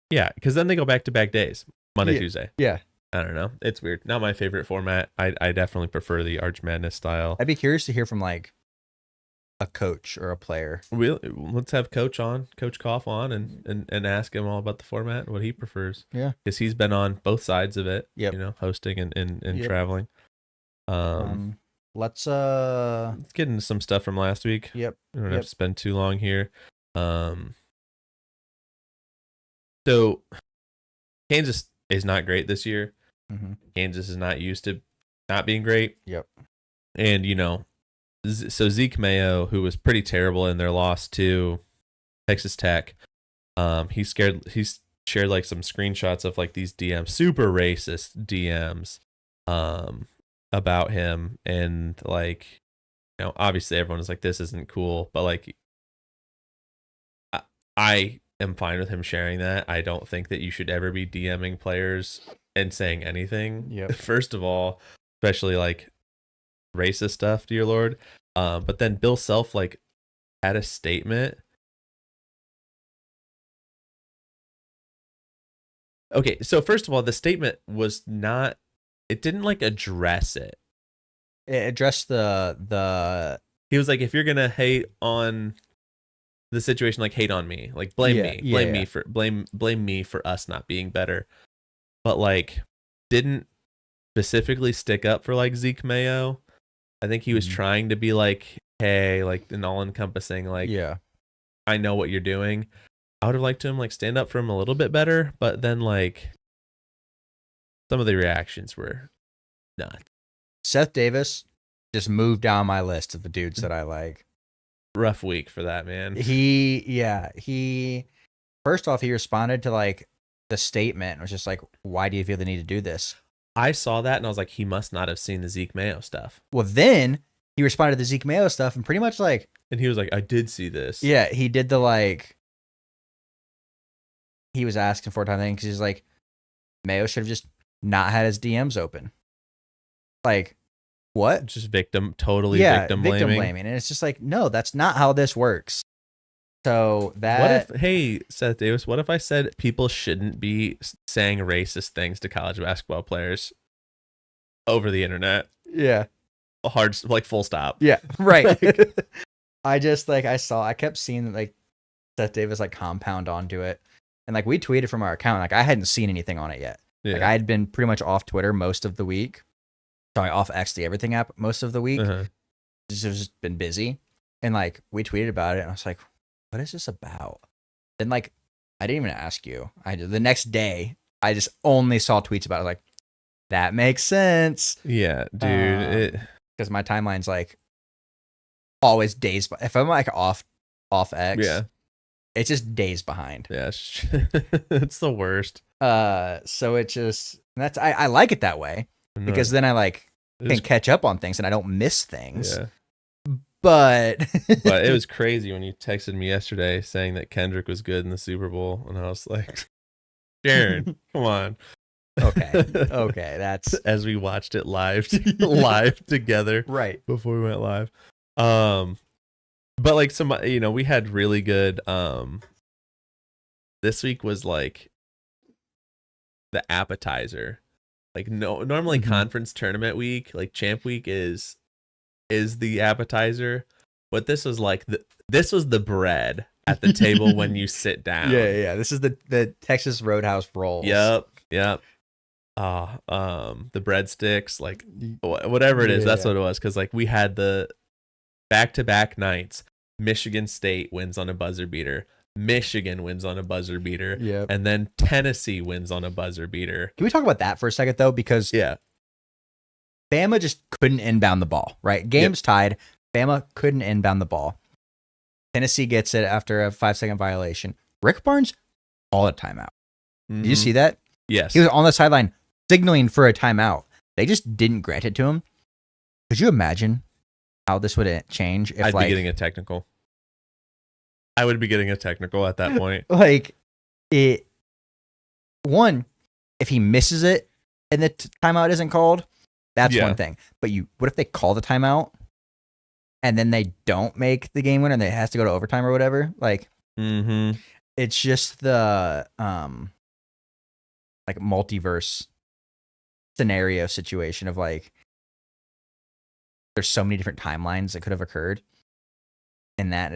yeah, because then they go back to back days, Monday, Tuesday. Yeah, I don't know. It's weird. Not my favorite format. I definitely prefer the Arch Madness style. I'd be curious to hear from like a coach or a player. Let's have Coach Koff on, and ask him all about the format and what he prefers. Yeah, because he's been on both sides of it. Yep. You know, hosting and Yep. traveling. Let's get into some stuff from last week. Yep. We don't have to spend too long here. So Kansas is not great this year. Mm-hmm. Kansas is not used to not being great. Yep. And, you know, so Zeke Mayo, who was pretty terrible in their loss to Texas Tech, he's shared like some screenshots of like these DMs, super racist DMs, about him. And like, you know, obviously everyone is like, this isn't cool, but like, I am fine with him sharing that. I don't think that you should ever be DMing players and saying anything. Yep. First of all, especially like racist stuff, dear Lord. But then Bill Self like had a statement. Okay, so first of all, the statement was not, it didn't like address it. It addressed the He was like, if you're gonna hate on the situation, like hate on me, like blame me for us not being better. But like didn't specifically stick up for like Zeke Mayo. I think he was trying to be like, hey, like an all encompassing, like, I know what you're doing. I would have liked him like stand up for him a little bit better, but then like some of the reactions were nuts. Seth Davis just moved down my list of the dudes that I like. Rough week for that man. He first off, he responded to like the statement and was just like, why do you feel the need to do this? I saw that and I was like, he must not have seen the Zeke Mayo stuff. Well, then he responded to the Zeke Mayo stuff and pretty much like, and he was like, I did see this. Yeah, he did the like, he was asking for a time thing because he's like, Mayo should have just not had his DMs open. Like, what? Just victim blaming. And it's just like, no, that's not how this works. So that. What if, hey, Seth Davis, what if I said people shouldn't be saying racist things to college basketball players over the internet? Yeah. Hard, like full stop. Yeah, right. I just like, I kept seeing like Seth Davis like compound onto it. And like we tweeted from our account, like I hadn't seen anything on it yet. Yeah. Like I had been pretty much off Twitter most of the week. Sorry, off X, the Everything app most of the week. It's just been busy. And like we tweeted about it and I was like, what is this about? Then like I didn't even ask you. The next day I just only saw tweets about it. I was like, that makes sense. Yeah, dude. Because my timeline's like always days. If I'm like off X, it's just days behind. Yeah, it's the worst. So it just I like it that way because then I like can catch up on things and I don't miss things. Yeah. But it was crazy when you texted me yesterday saying that Kendrick was good in the Super Bowl, and I was like, Jaren, come on. Okay, that's as we watched it live together, right before we went live. But like some, you know, we had really good. This week was like the appetizer. Like normally conference tournament week, like champ week is the appetizer, but this was like this was the bread at the table when you sit down. Yeah. This is the Texas Roadhouse rolls. Yep. the breadsticks, like whatever it is. That's what it was. Because like we had the back-to-back nights. Michigan State wins on a buzzer beater. Michigan wins on a buzzer beater. Yep. And then Tennessee wins on a buzzer beater. Can we talk about that for a second though? Because Bama just couldn't inbound the ball. Right, game's tied. Bama couldn't inbound the ball. Tennessee gets it after a 5-second violation. Rick Barnes called a timeout. Did you see that? Yes. He was on the sideline signaling for a timeout. They just didn't grant it to him. Could you imagine how this would change if I'd be getting a technical. I would be getting a technical at that point. Like if he misses it and the timeout isn't called, that's one thing. But what if they call the timeout and then they don't make the game winner and it has to go to overtime or whatever? Like, it's just the like multiverse scenario situation of like there's so many different timelines that could have occurred, and that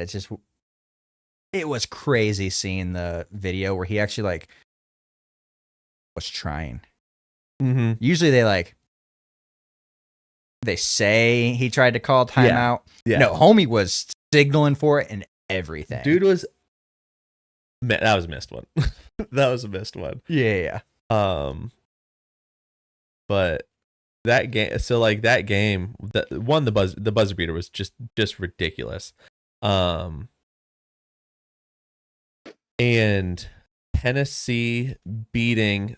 it was crazy seeing the video where he actually like was trying. Usually they say he tried to call timeout. No, homie was signaling for it and everything. Dude was that was a missed one. That was a missed one. Yeah. But that game, so like that game, the buzzer beater was just ridiculous. And Tennessee beating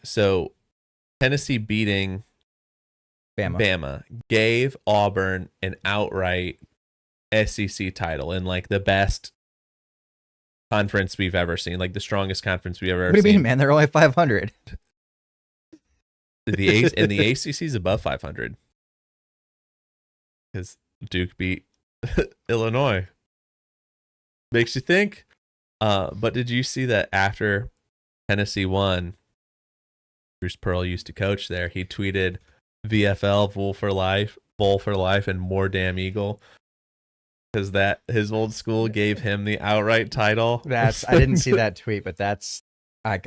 Bama gave Auburn an outright SEC title in like the best conference we've ever seen, like the strongest conference we've ever seen. What do you mean, man? They're only 500. And the ACC is above 500 because Duke beat Illinois. Makes you think. But did you see that after Tennessee won, Bruce Pearl used to coach there. He tweeted VFL Bull for life, and more damn Eagle. Because that his old school gave him the outright title. I didn't see that tweet, but that's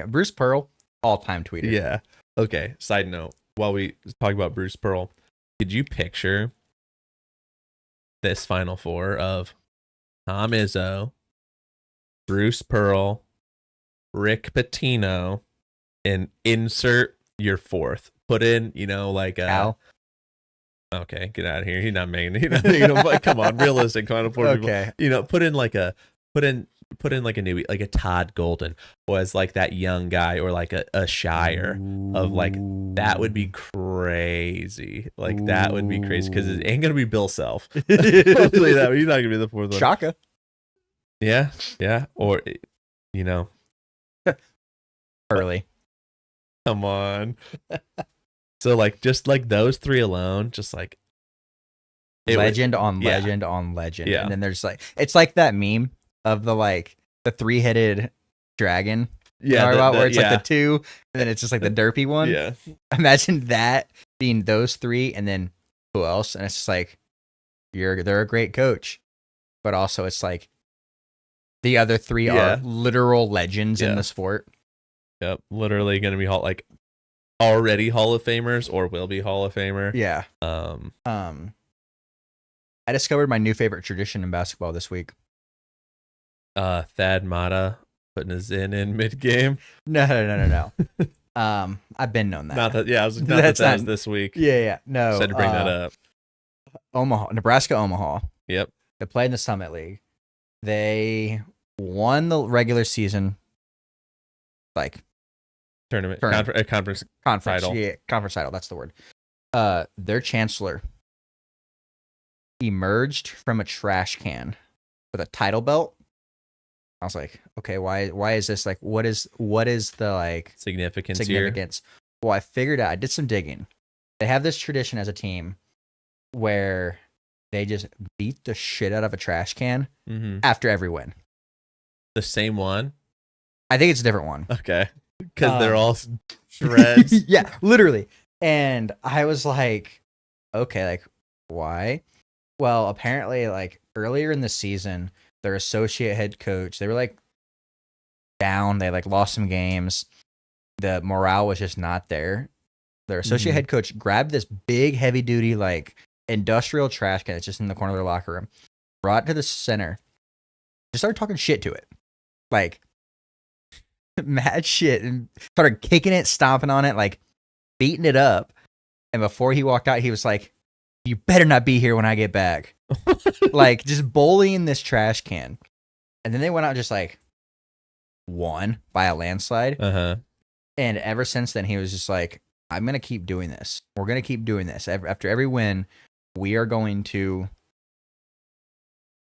Bruce Pearl, all-time tweeter. Yeah. Okay. Side note: while we talk about Bruce Pearl, could you picture this Final Four of Tom Izzo, Bruce Pearl, Rick Pitino, and insert your fourth? Put in, like Al. Okay, get out of here. He's not making but come on, realistic Final Four okay. people. Put in like a newbie, like a Todd Golden, was like that young guy, or like a Shire of like that would be crazy. Like that would be crazy because it ain't gonna be Bill Self. I'll tell you that. He's not gonna be the fourth one. Shaka. Yeah, or early. Come on. So like just like those three alone, just like legend on legend. Yeah. And then there's like it's like that meme of the three-headed dragon. Where it's like the two, and then it's just like the derpy one. Yeah. Imagine that being those three, and then who else? And it's just like they're a great coach, but also it's like the other three are literal legends in the sport. Yep, literally going to be already Hall of Famers or will be Hall of Famer. Yeah. I discovered my new favorite tradition in basketball this week. Thad Matta putting his in mid game. No. I've been known that. Not that. Yeah, I was that's this week. Yeah. No. Just had to bring that up. Nebraska Omaha. Yep. They played in the Summit League. They won the regular season, tournament. Conference title. Yeah, conference title. That's the word. Their chancellor emerged from a trash can with a title belt. I was like, okay, why is this what is the significance here? Well, I figured out. I did some digging. They have this tradition as a team where they just beat the shit out of a trash can after every win. The same one? I think it's a different one. Okay. Because they're all shreds. Yeah, literally. And I was like, okay, why? Well, apparently, earlier in the season, their associate head coach, they were down. They lost some games. The morale was just not there. their associate head coach, grabbed this big, heavy duty, like industrial trash can that's just in the corner of their locker room, brought it to the center, just started talking shit to it. Like, mad shit, and started kicking it, stomping on it, like beating it up. And before he walked out, he was like, "You better not be here when I get back." Like, just bullying this trash can. And then they went out and just like won by a landslide. And ever since then, he was just like, "I'm going to keep doing this. We're going to keep doing this. After every win, we are going to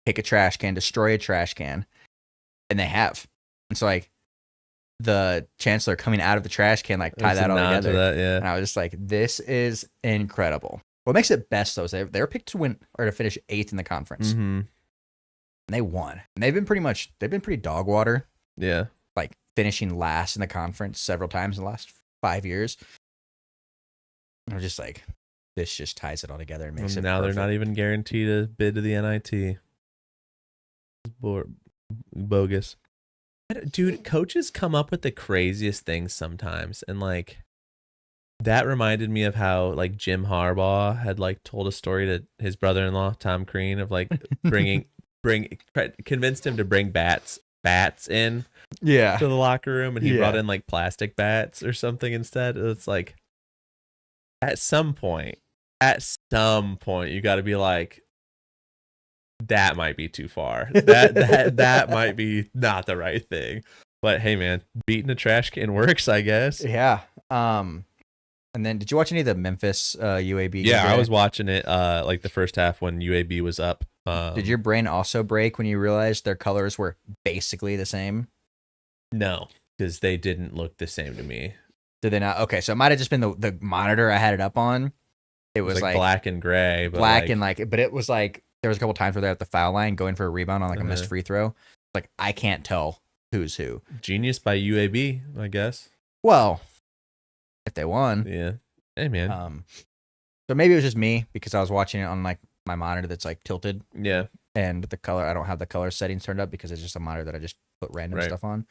pick a trash can, destroy a trash can." And they have. And so, like, the chancellor coming out of the trash can, like, tie that all together. That, yeah. And I was just like, this is incredible. What makes it best, though, is they were picked to win or to finish 8th in the conference. And they won. And they've been pretty dog water. Yeah. Like, finishing last in the conference several times in the last 5 years. And I'm just like, this just ties it all together and makes it now perfect. They're not even guaranteed a bid to the NIT. Bogus. Dude, coaches come up with the craziest things sometimes, and like that reminded me of how like Jim Harbaugh had like told a story to his brother-in-law Tom Crean of like convinced him to bring bats in to the locker room, and he brought in like plastic bats or something instead. It's like at some point you got to be like, that might be too far. That might be not the right thing. But hey, man, beating a trash can works, I guess. Yeah. And then, did you watch any of the Memphis UAB? Yeah, I was watching it like the first half when UAB was up. Did your brain also break when you realized their colors were basically the same? No, because they didn't look the same to me. Did they not? Okay, so it might have just been the monitor I had it up on. It was like black and gray, but but it was like there was a couple times where they're at the foul line going for a rebound on like a missed free throw. Like, I can't tell who's who. Genius by UAB, I guess. Well, if they won. Yeah. Hey, man. So maybe it was just me because I was watching it on like my monitor that's like tilted. Yeah. And the color, I don't have the color settings turned up because it's just a monitor that I just put random stuff on.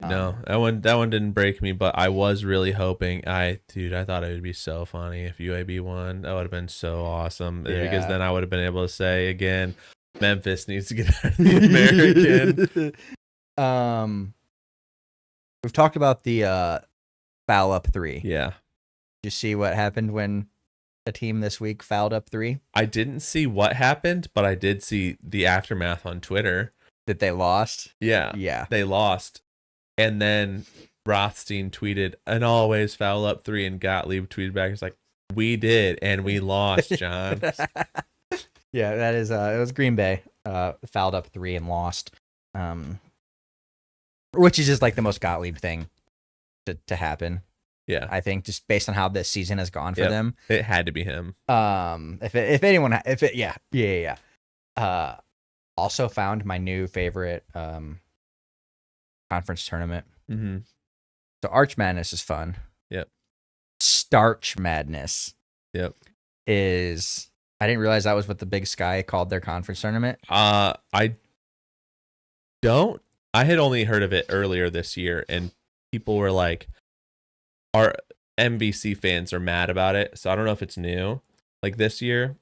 No, that one didn't break me, but I was really hoping. I thought it would be so funny if UAB won. That would have been so awesome because then I would have been able to say again, Memphis needs to get out of the American. We've talked about the foul up 3. Yeah. Did you see what happened when a team this week fouled up 3? I didn't see what happened, but I did see the aftermath on Twitter. That they lost? Yeah. They lost. And then Rothstein tweeted, "And always foul up 3," and Gottlieb tweeted back, "It's like, we did, and we lost, John." Yeah, that is, it was Green Bay, fouled up 3 and lost. Which is just like the most Gottlieb thing to happen. Yeah. I think just based on how this season has gone for them. It had to be him. Also found my new favorite, conference tournament. So Arch Madness is fun. Yep. Starch Madness. Yep. Is, I didn't realize that was what the Big Sky called their conference tournament. I had only heard of it earlier this year, and people were like, our MVC fans are mad about it. So I don't know if it's new, like this year,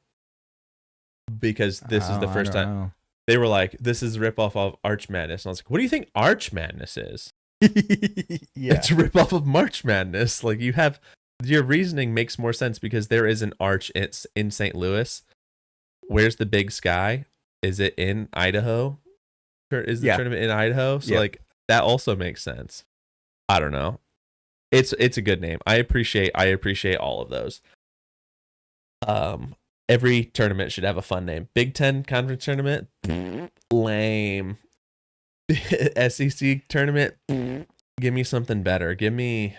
because this is the first time. Know. They were like, this is a ripoff of Arch Madness. And I was like, what do you think Arch Madness is? It's a ripoff of March Madness. Like, your reasoning makes more sense because there is an Arch in St. Louis. Where's the Big Sky? Is it in Idaho? Is the tournament in Idaho? So like that also makes sense. I don't know. It's a good name. I appreciate all of those. Every tournament should have a fun name. Big Ten conference tournament, lame. SEC tournament, give me something better. Give me,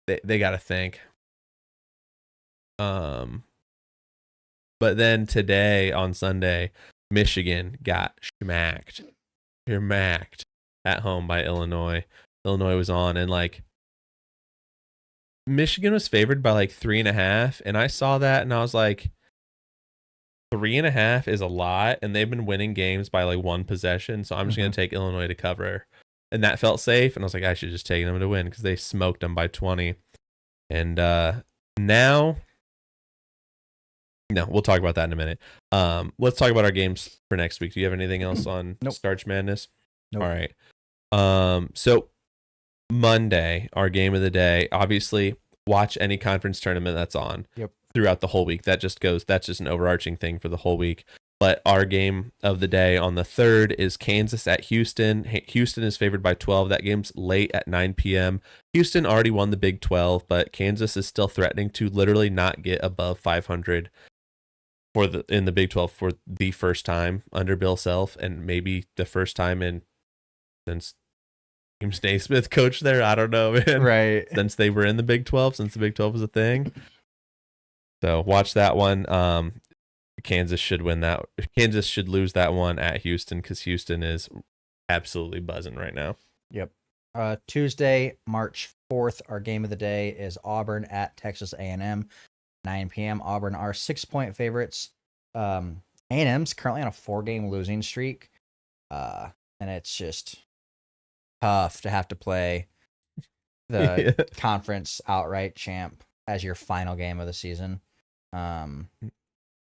they gotta think. But then today on Sunday, Michigan got schmacked at home by Illinois. Illinois was on, and like Michigan was favored by like 3.5, and I saw that and I was like, 3.5 is a lot, and they've been winning games by like 1 possession, so I'm just gonna take Illinois to cover, and that felt safe. And I was like, I should just take them to win because they smoked them by 20. And now, no, we'll talk about that in a minute. Let's talk about our games for next week. Do you have anything else on Starch Madness? Nope. All right. So Monday, our game of the day, obviously watch any conference tournament that's on throughout the whole week. That's just an overarching thing for the whole week. But our game of the day on the 3rd is Kansas at Houston. Houston is favored by 12. That game's late at 9 p.m. Houston already won the Big 12, but Kansas is still threatening to literally not get above 500 in the Big 12 for the first time under Bill Self, and maybe the first time since James Naismith coached there. I don't know, man. Right. Since they were in the Big 12, since the Big 12 was a thing. So watch that one. Kansas should win that. Kansas should lose that one at Houston because Houston is absolutely buzzing right now. Yep. Tuesday, March 4th, our game of the day is Auburn at Texas A&M, 9 p.m. Auburn are 6-point favorites. A&M's currently on a 4-game losing streak, and it's just tough to have to play the conference outright champ as your final game of the season.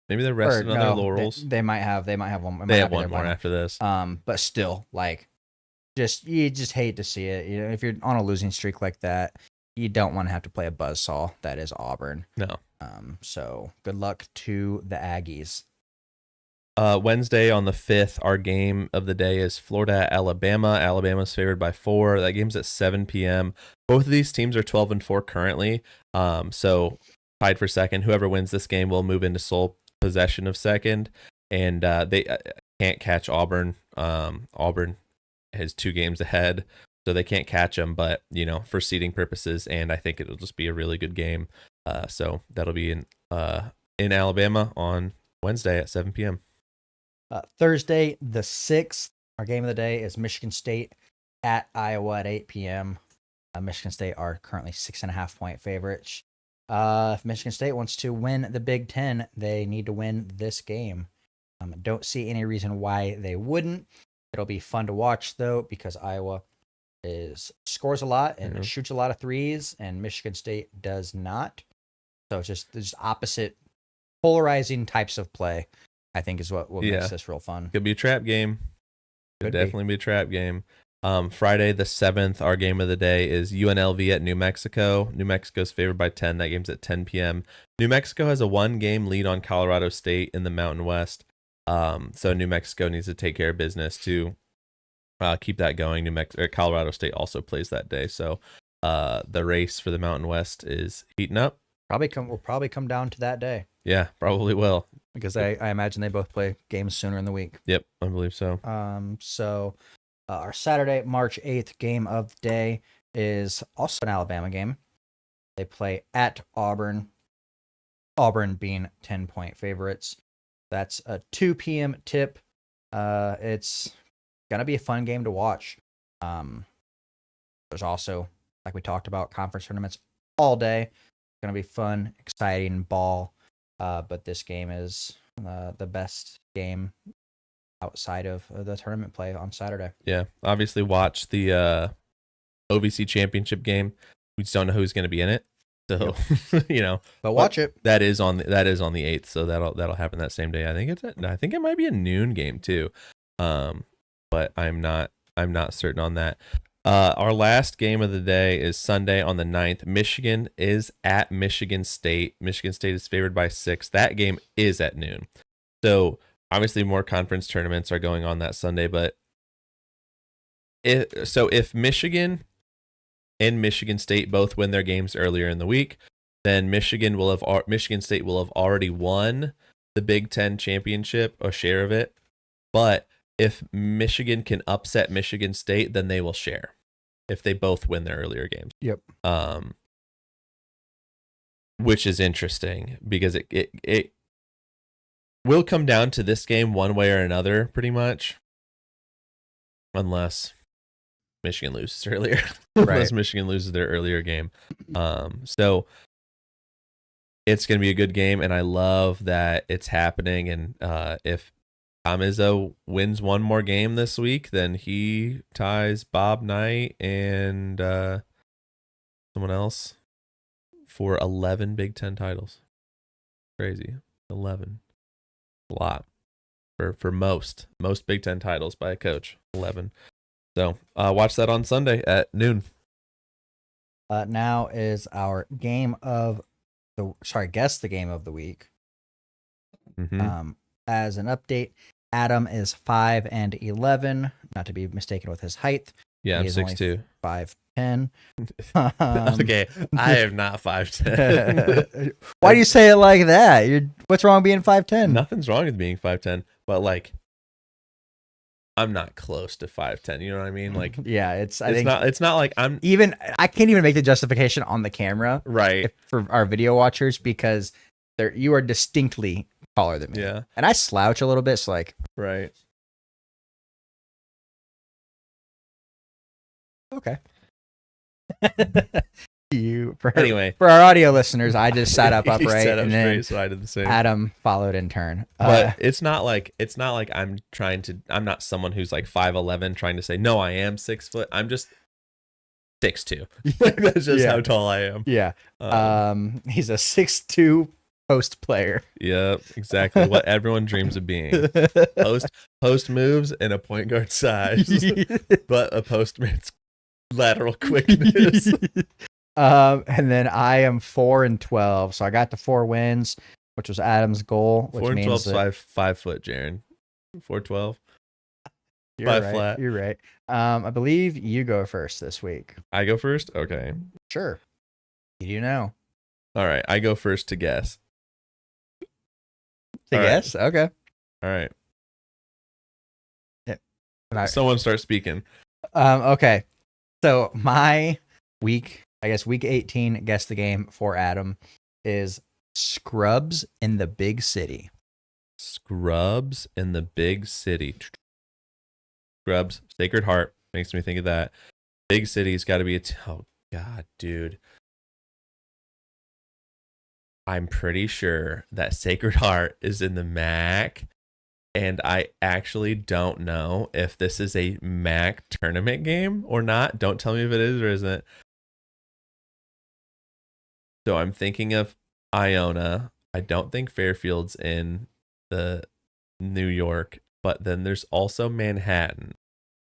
Maybe they're resting on their laurels. They might have one. They have one more after this. But still, like, you just hate to see it. You know, if you're on a losing streak like that, you don't want to have to play a buzzsaw that is Auburn. No. So good luck to the Aggies. Wednesday on the 5th, our game of the day is Florida at Alabama. Alabama's favored by 4. That game's at 7 p.m. Both of these teams are 12-4 currently. So tied for second. Whoever wins this game will move into sole possession of second, and they can't catch Auburn. Auburn has 2 games ahead, so they can't catch them. But for seeding purposes, and I think it'll just be a really good game. So that'll be in Alabama on Wednesday at 7 p.m. Thursday, the 6th, our game of the day is Michigan State at Iowa at 8 p.m. Michigan State are currently 6.5-point favorites. If Michigan State wants to win the Big Ten, they need to win this game. Don't see any reason why they wouldn't. It'll be fun to watch, though, because Iowa scores a lot and shoots a lot of threes, and Michigan State does not. So it's just opposite, polarizing types of play, I think, is what makes this real fun. Could be a trap game. Could definitely be a trap game. Friday the 7th, our game of the day is UNLV at New Mexico. New Mexico's favored by 10. That game's at 10 p.m. New Mexico has a 1-game lead on Colorado State in the Mountain West. So New Mexico needs to take care of business to keep that going. Colorado State also plays that day. So the race for the Mountain West is heating up. Will probably come down to that day. Yeah, probably will. Because I imagine they both play games sooner in the week. Yep, I believe so. So our Saturday, March 8th game of the day is also an Alabama game. They play at Auburn. Auburn being 10-point favorites. That's a 2 p.m. tip. It's gonna be a fun game to watch. There's also, like we talked about, conference tournaments all day. It's gonna be fun, exciting ball. But this game is the best game outside of the tournament play on Saturday. Yeah, obviously watch the OVC championship game. We just don't know who's going to be in it, so But watch it. That is on the 8th, so that'll happen that same day. I think it might be a noon game too, but I'm not certain on that. Our last game of the day is Sunday on the 9th. Michigan is at Michigan State. Michigan State is favored by 6. That game is at noon. So obviously more conference tournaments are going on that Sunday, but if Michigan and Michigan State both win their games earlier in the week, then Michigan State will have already won the Big Ten championship, a share of it. But if Michigan can upset Michigan State, then they will share if they both win their earlier games. Yep. Which is interesting because it will come down to this game one way or another, pretty much, unless Michigan loses earlier. Right. Unless Michigan loses their earlier game. So it's going to be a good game, and I love that it's happening. And if Tom Izzo wins one more game this week, then he ties Bob Knight and someone else for 11 Big Ten titles. Crazy. 11. A lot for most Big Ten titles by a coach. 11. So watch that on Sunday at noon. Now is our guess the game of the week. Mm-hmm. As an update, Adam is 5-11, not to be mistaken with his height. Yeah, I'm 6'2". 5'10". Okay, I am not 5'10". Why do you say it like that? What's wrong with being 5'10"? Nothing's wrong with being 5'10", but like, I'm not close to 5'10". You know what I mean? Like, yeah, it's not like I'm even. I can't even make the justification on the camera, right, for our video watchers, because you are distinctly taller than me. Yeah, and I slouch a little bit, so like, right. Okay. Anyway, for our audio listeners, I just sat up upright, sat up and then straight, so I did the same. Adam followed in turn. But it's not like I'm not someone who's like 5'11" trying to say no, I am 6 foot. I'm just 6'2". That's just how tall I am. Yeah. He's a 6'2" post player. Yeah, exactly what everyone dreams of being. Post moves and a point guard size, but a postman's lateral quickness. And then I am 4-12, so I got to 4 wins, which was Adam's goal. 4-12 is 5 foot, Jaren. 4-12. You're 5 right. flat. You're right. I believe you go first this week. I go first. Okay. Sure. You do know. All right. I go first to guess. Guess. Right. Okay. All right. Yeah. Someone start speaking. Okay. So my week 18, guess the game for Adam, is Scrubs in the Big City. Scrubs in the Big City. Scrubs, Sacred Heart makes me think of that. Big City's got to be oh God, dude. I'm pretty sure that Sacred Heart is in the MAC, and I actually don't know if this is a MAC tournament game or not. Don't tell me if it is or isn't. So I'm thinking of Iona. I don't think Fairfield's in the New York, but then there's also Manhattan.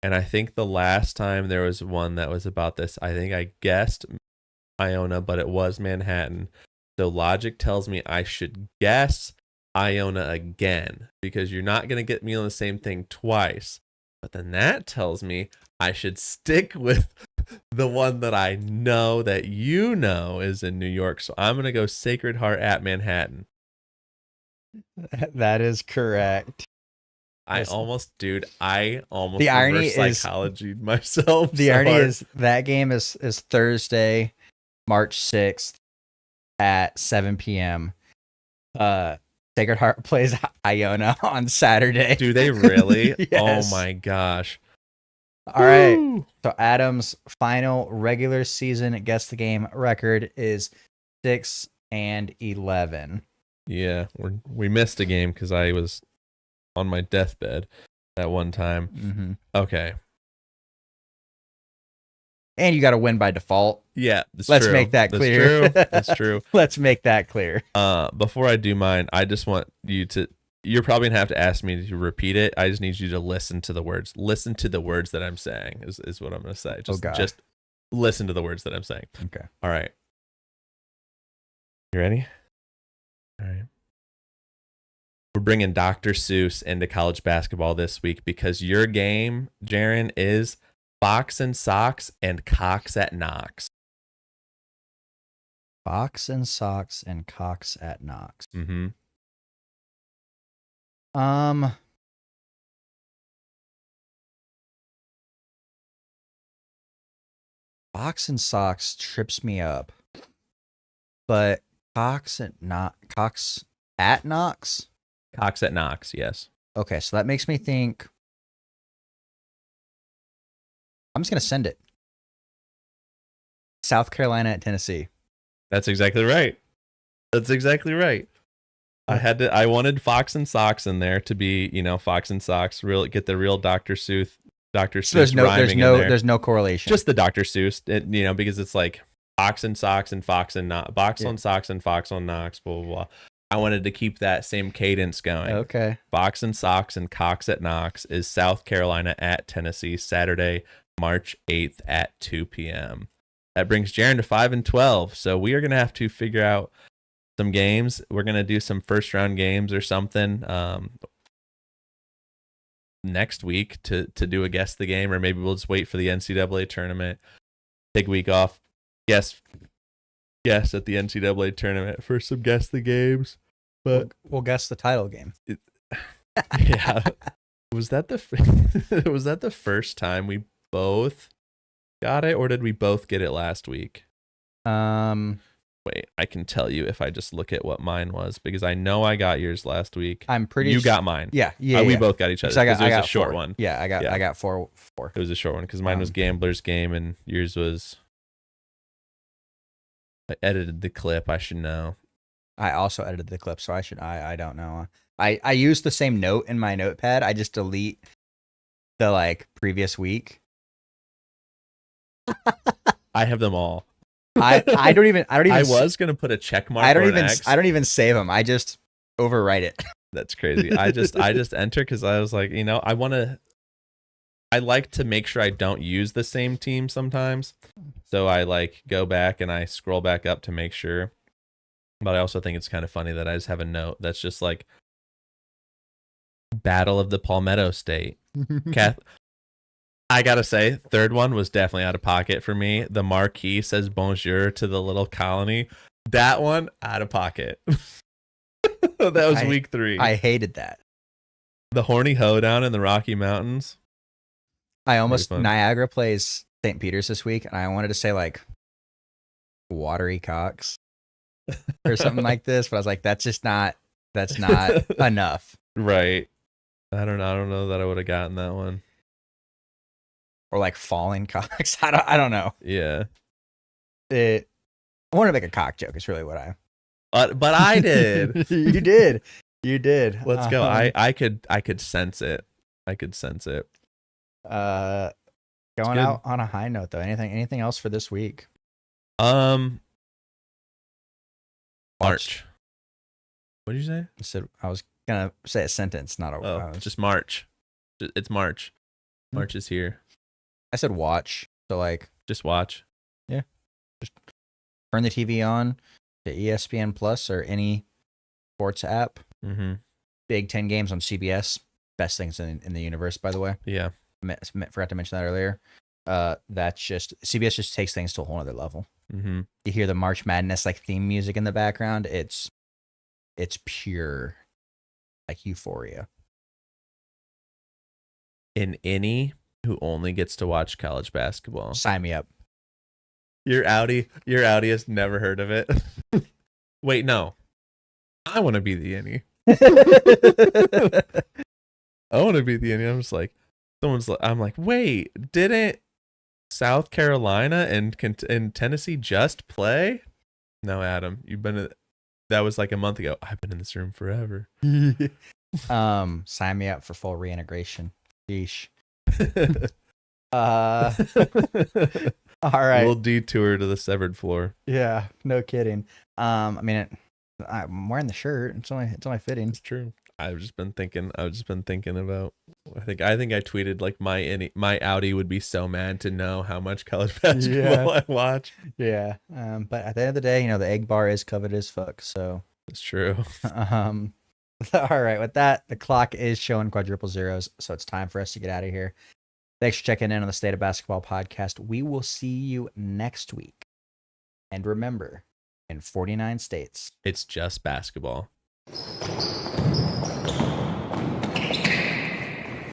And I think the last time there was one that was about this, I think I guessed Iona, but it was Manhattan. So logic tells me I should guess Iona again, because you're not going to get me on the same thing twice. But then that tells me I should stick with the one that I know that you know is in New York. So I'm going to go Sacred Heart at Manhattan. That is correct. I almost the irony is psychology myself. The irony is that game is Thursday, March 6th at 7 p.m. Sacred Heart plays Iona on Saturday. Do they really? Yes. Oh my gosh. All right. So Adam's final regular season guess the game record is 6-11. Yeah, we missed a game because I was on my deathbed that one time. Mm-hmm. Okay. And you got to win by default. Yeah, let's make that clear. That's true. Let's make that clear. Before I do mine, I just want you to. You're probably gonna have to ask me to repeat it. I just need you to listen to the words. Listen to the words that I'm saying. Is what I'm gonna say. Just listen to the words that I'm saying. Okay. All right. You ready? All right. We're bringing Dr. Seuss into college basketball this week because your game, Jaren, is Fox and Socks and Cox at Knox. Fox and Socks and Cox at Knox. Mm-hmm. Fox and Socks trips me up, but Cox at Knox. Cox at Knox, Yes. Okay, so that makes me think. I'm just gonna send it. South Carolina at Tennessee. That's exactly right. I wanted Fox and Socks in there to be, Fox and Socks, get the real Dr. Seuss so rhyming in there. There's no correlation. Just the Dr. Seuss, because it's like Ox and Sox and Fox and Box Yeah. on Sox and Fox on Knox, blah, blah, blah. I wanted to keep that same cadence going. Okay. Fox and Sox and Cox at Knox is South Carolina at Tennessee, Saturday, March 8th at 2 p.m. That brings Jaren to 5-12. So we are going to have to figure out some games. We're going to do some first round games or something next week to do a guess the game, or maybe we'll just wait for the NCAA tournament, take a week off, guess at the NCAA tournament for some guess the games. But we'll guess the title game. Yeah. Was that the first time we both got it, or did we both get it last week? Wait, I can tell you if I just look at what mine was, because I know I got yours last week. I'm pretty You got mine. Yeah. We both got each other. I got a short 4. one. Yeah, I got four. It was a short one because mine was Gambler's Game and yours was. I edited the clip. I should know. I also edited the clip, so I don't know. I use the same note in my notepad. I just delete the previous week. I have them all. I don't even. I was gonna put a check mark. I don't even save them. I just overwrite it. That's crazy. I just enter because I was like, I like to make sure I don't use the same team sometimes. So I go back and I scroll back up to make sure. But I also think it's kind of funny that I just have a note that's just Battle of the Palmetto State. I gotta say, third one was definitely out of pocket for me. The marquee says bonjour to the little colony. That one, out of pocket. That was week 3. I hated that. The horny hoedown in the Rocky Mountains. Niagara plays St. Peter's this week, and I wanted to say watery cocks or something like this, but I was like, that's not enough. Right. I don't know that I would have gotten that one. Or falling cocks. I don't know. Yeah. I want to make a cock joke. It's really what I. But I did. You did. Let's go. I could sense it. Going out on a high note though. Anything else for this week? March. What did you say? I was gonna say a sentence, not a. Just March. It's March. March is here. I said watch. So just watch. Yeah. Just turn the TV on to ESPN Plus or any sports app. Mm-hmm. Big 10 games on CBS. Best things in the universe, by the way. Yeah. Forgot to mention that earlier. That's just CBS just takes things to a whole other level. Mm-hmm. You hear the March Madness theme music in the background. It's pure euphoria. In any who only gets to watch college basketball. Sign me up. Your Audi has never heard of it. Wait, no. I want to be the innie. I want to be the innie. I'm just I'm like, wait, didn't South Carolina and Tennessee just play? No, Adam, that was a month ago. I've been in this room forever. Sign me up for full reintegration. Sheesh. All right. A little detour to the severed floor. Yeah, no kidding. I'm wearing the shirt. It's only fitting. It's true. I've just been thinking about. I think I tweeted my Audi would be so mad to know how much college basketball I watch. Yeah. But at the end of the day, the egg bar is coveted as fuck. So it's true. All right. With that, the clock is showing quadruple zeros, so it's time for us to get out of here. Thanks for checking in on the State of Basketball podcast. We will see you next week. And remember, in 49 states, it's just basketball.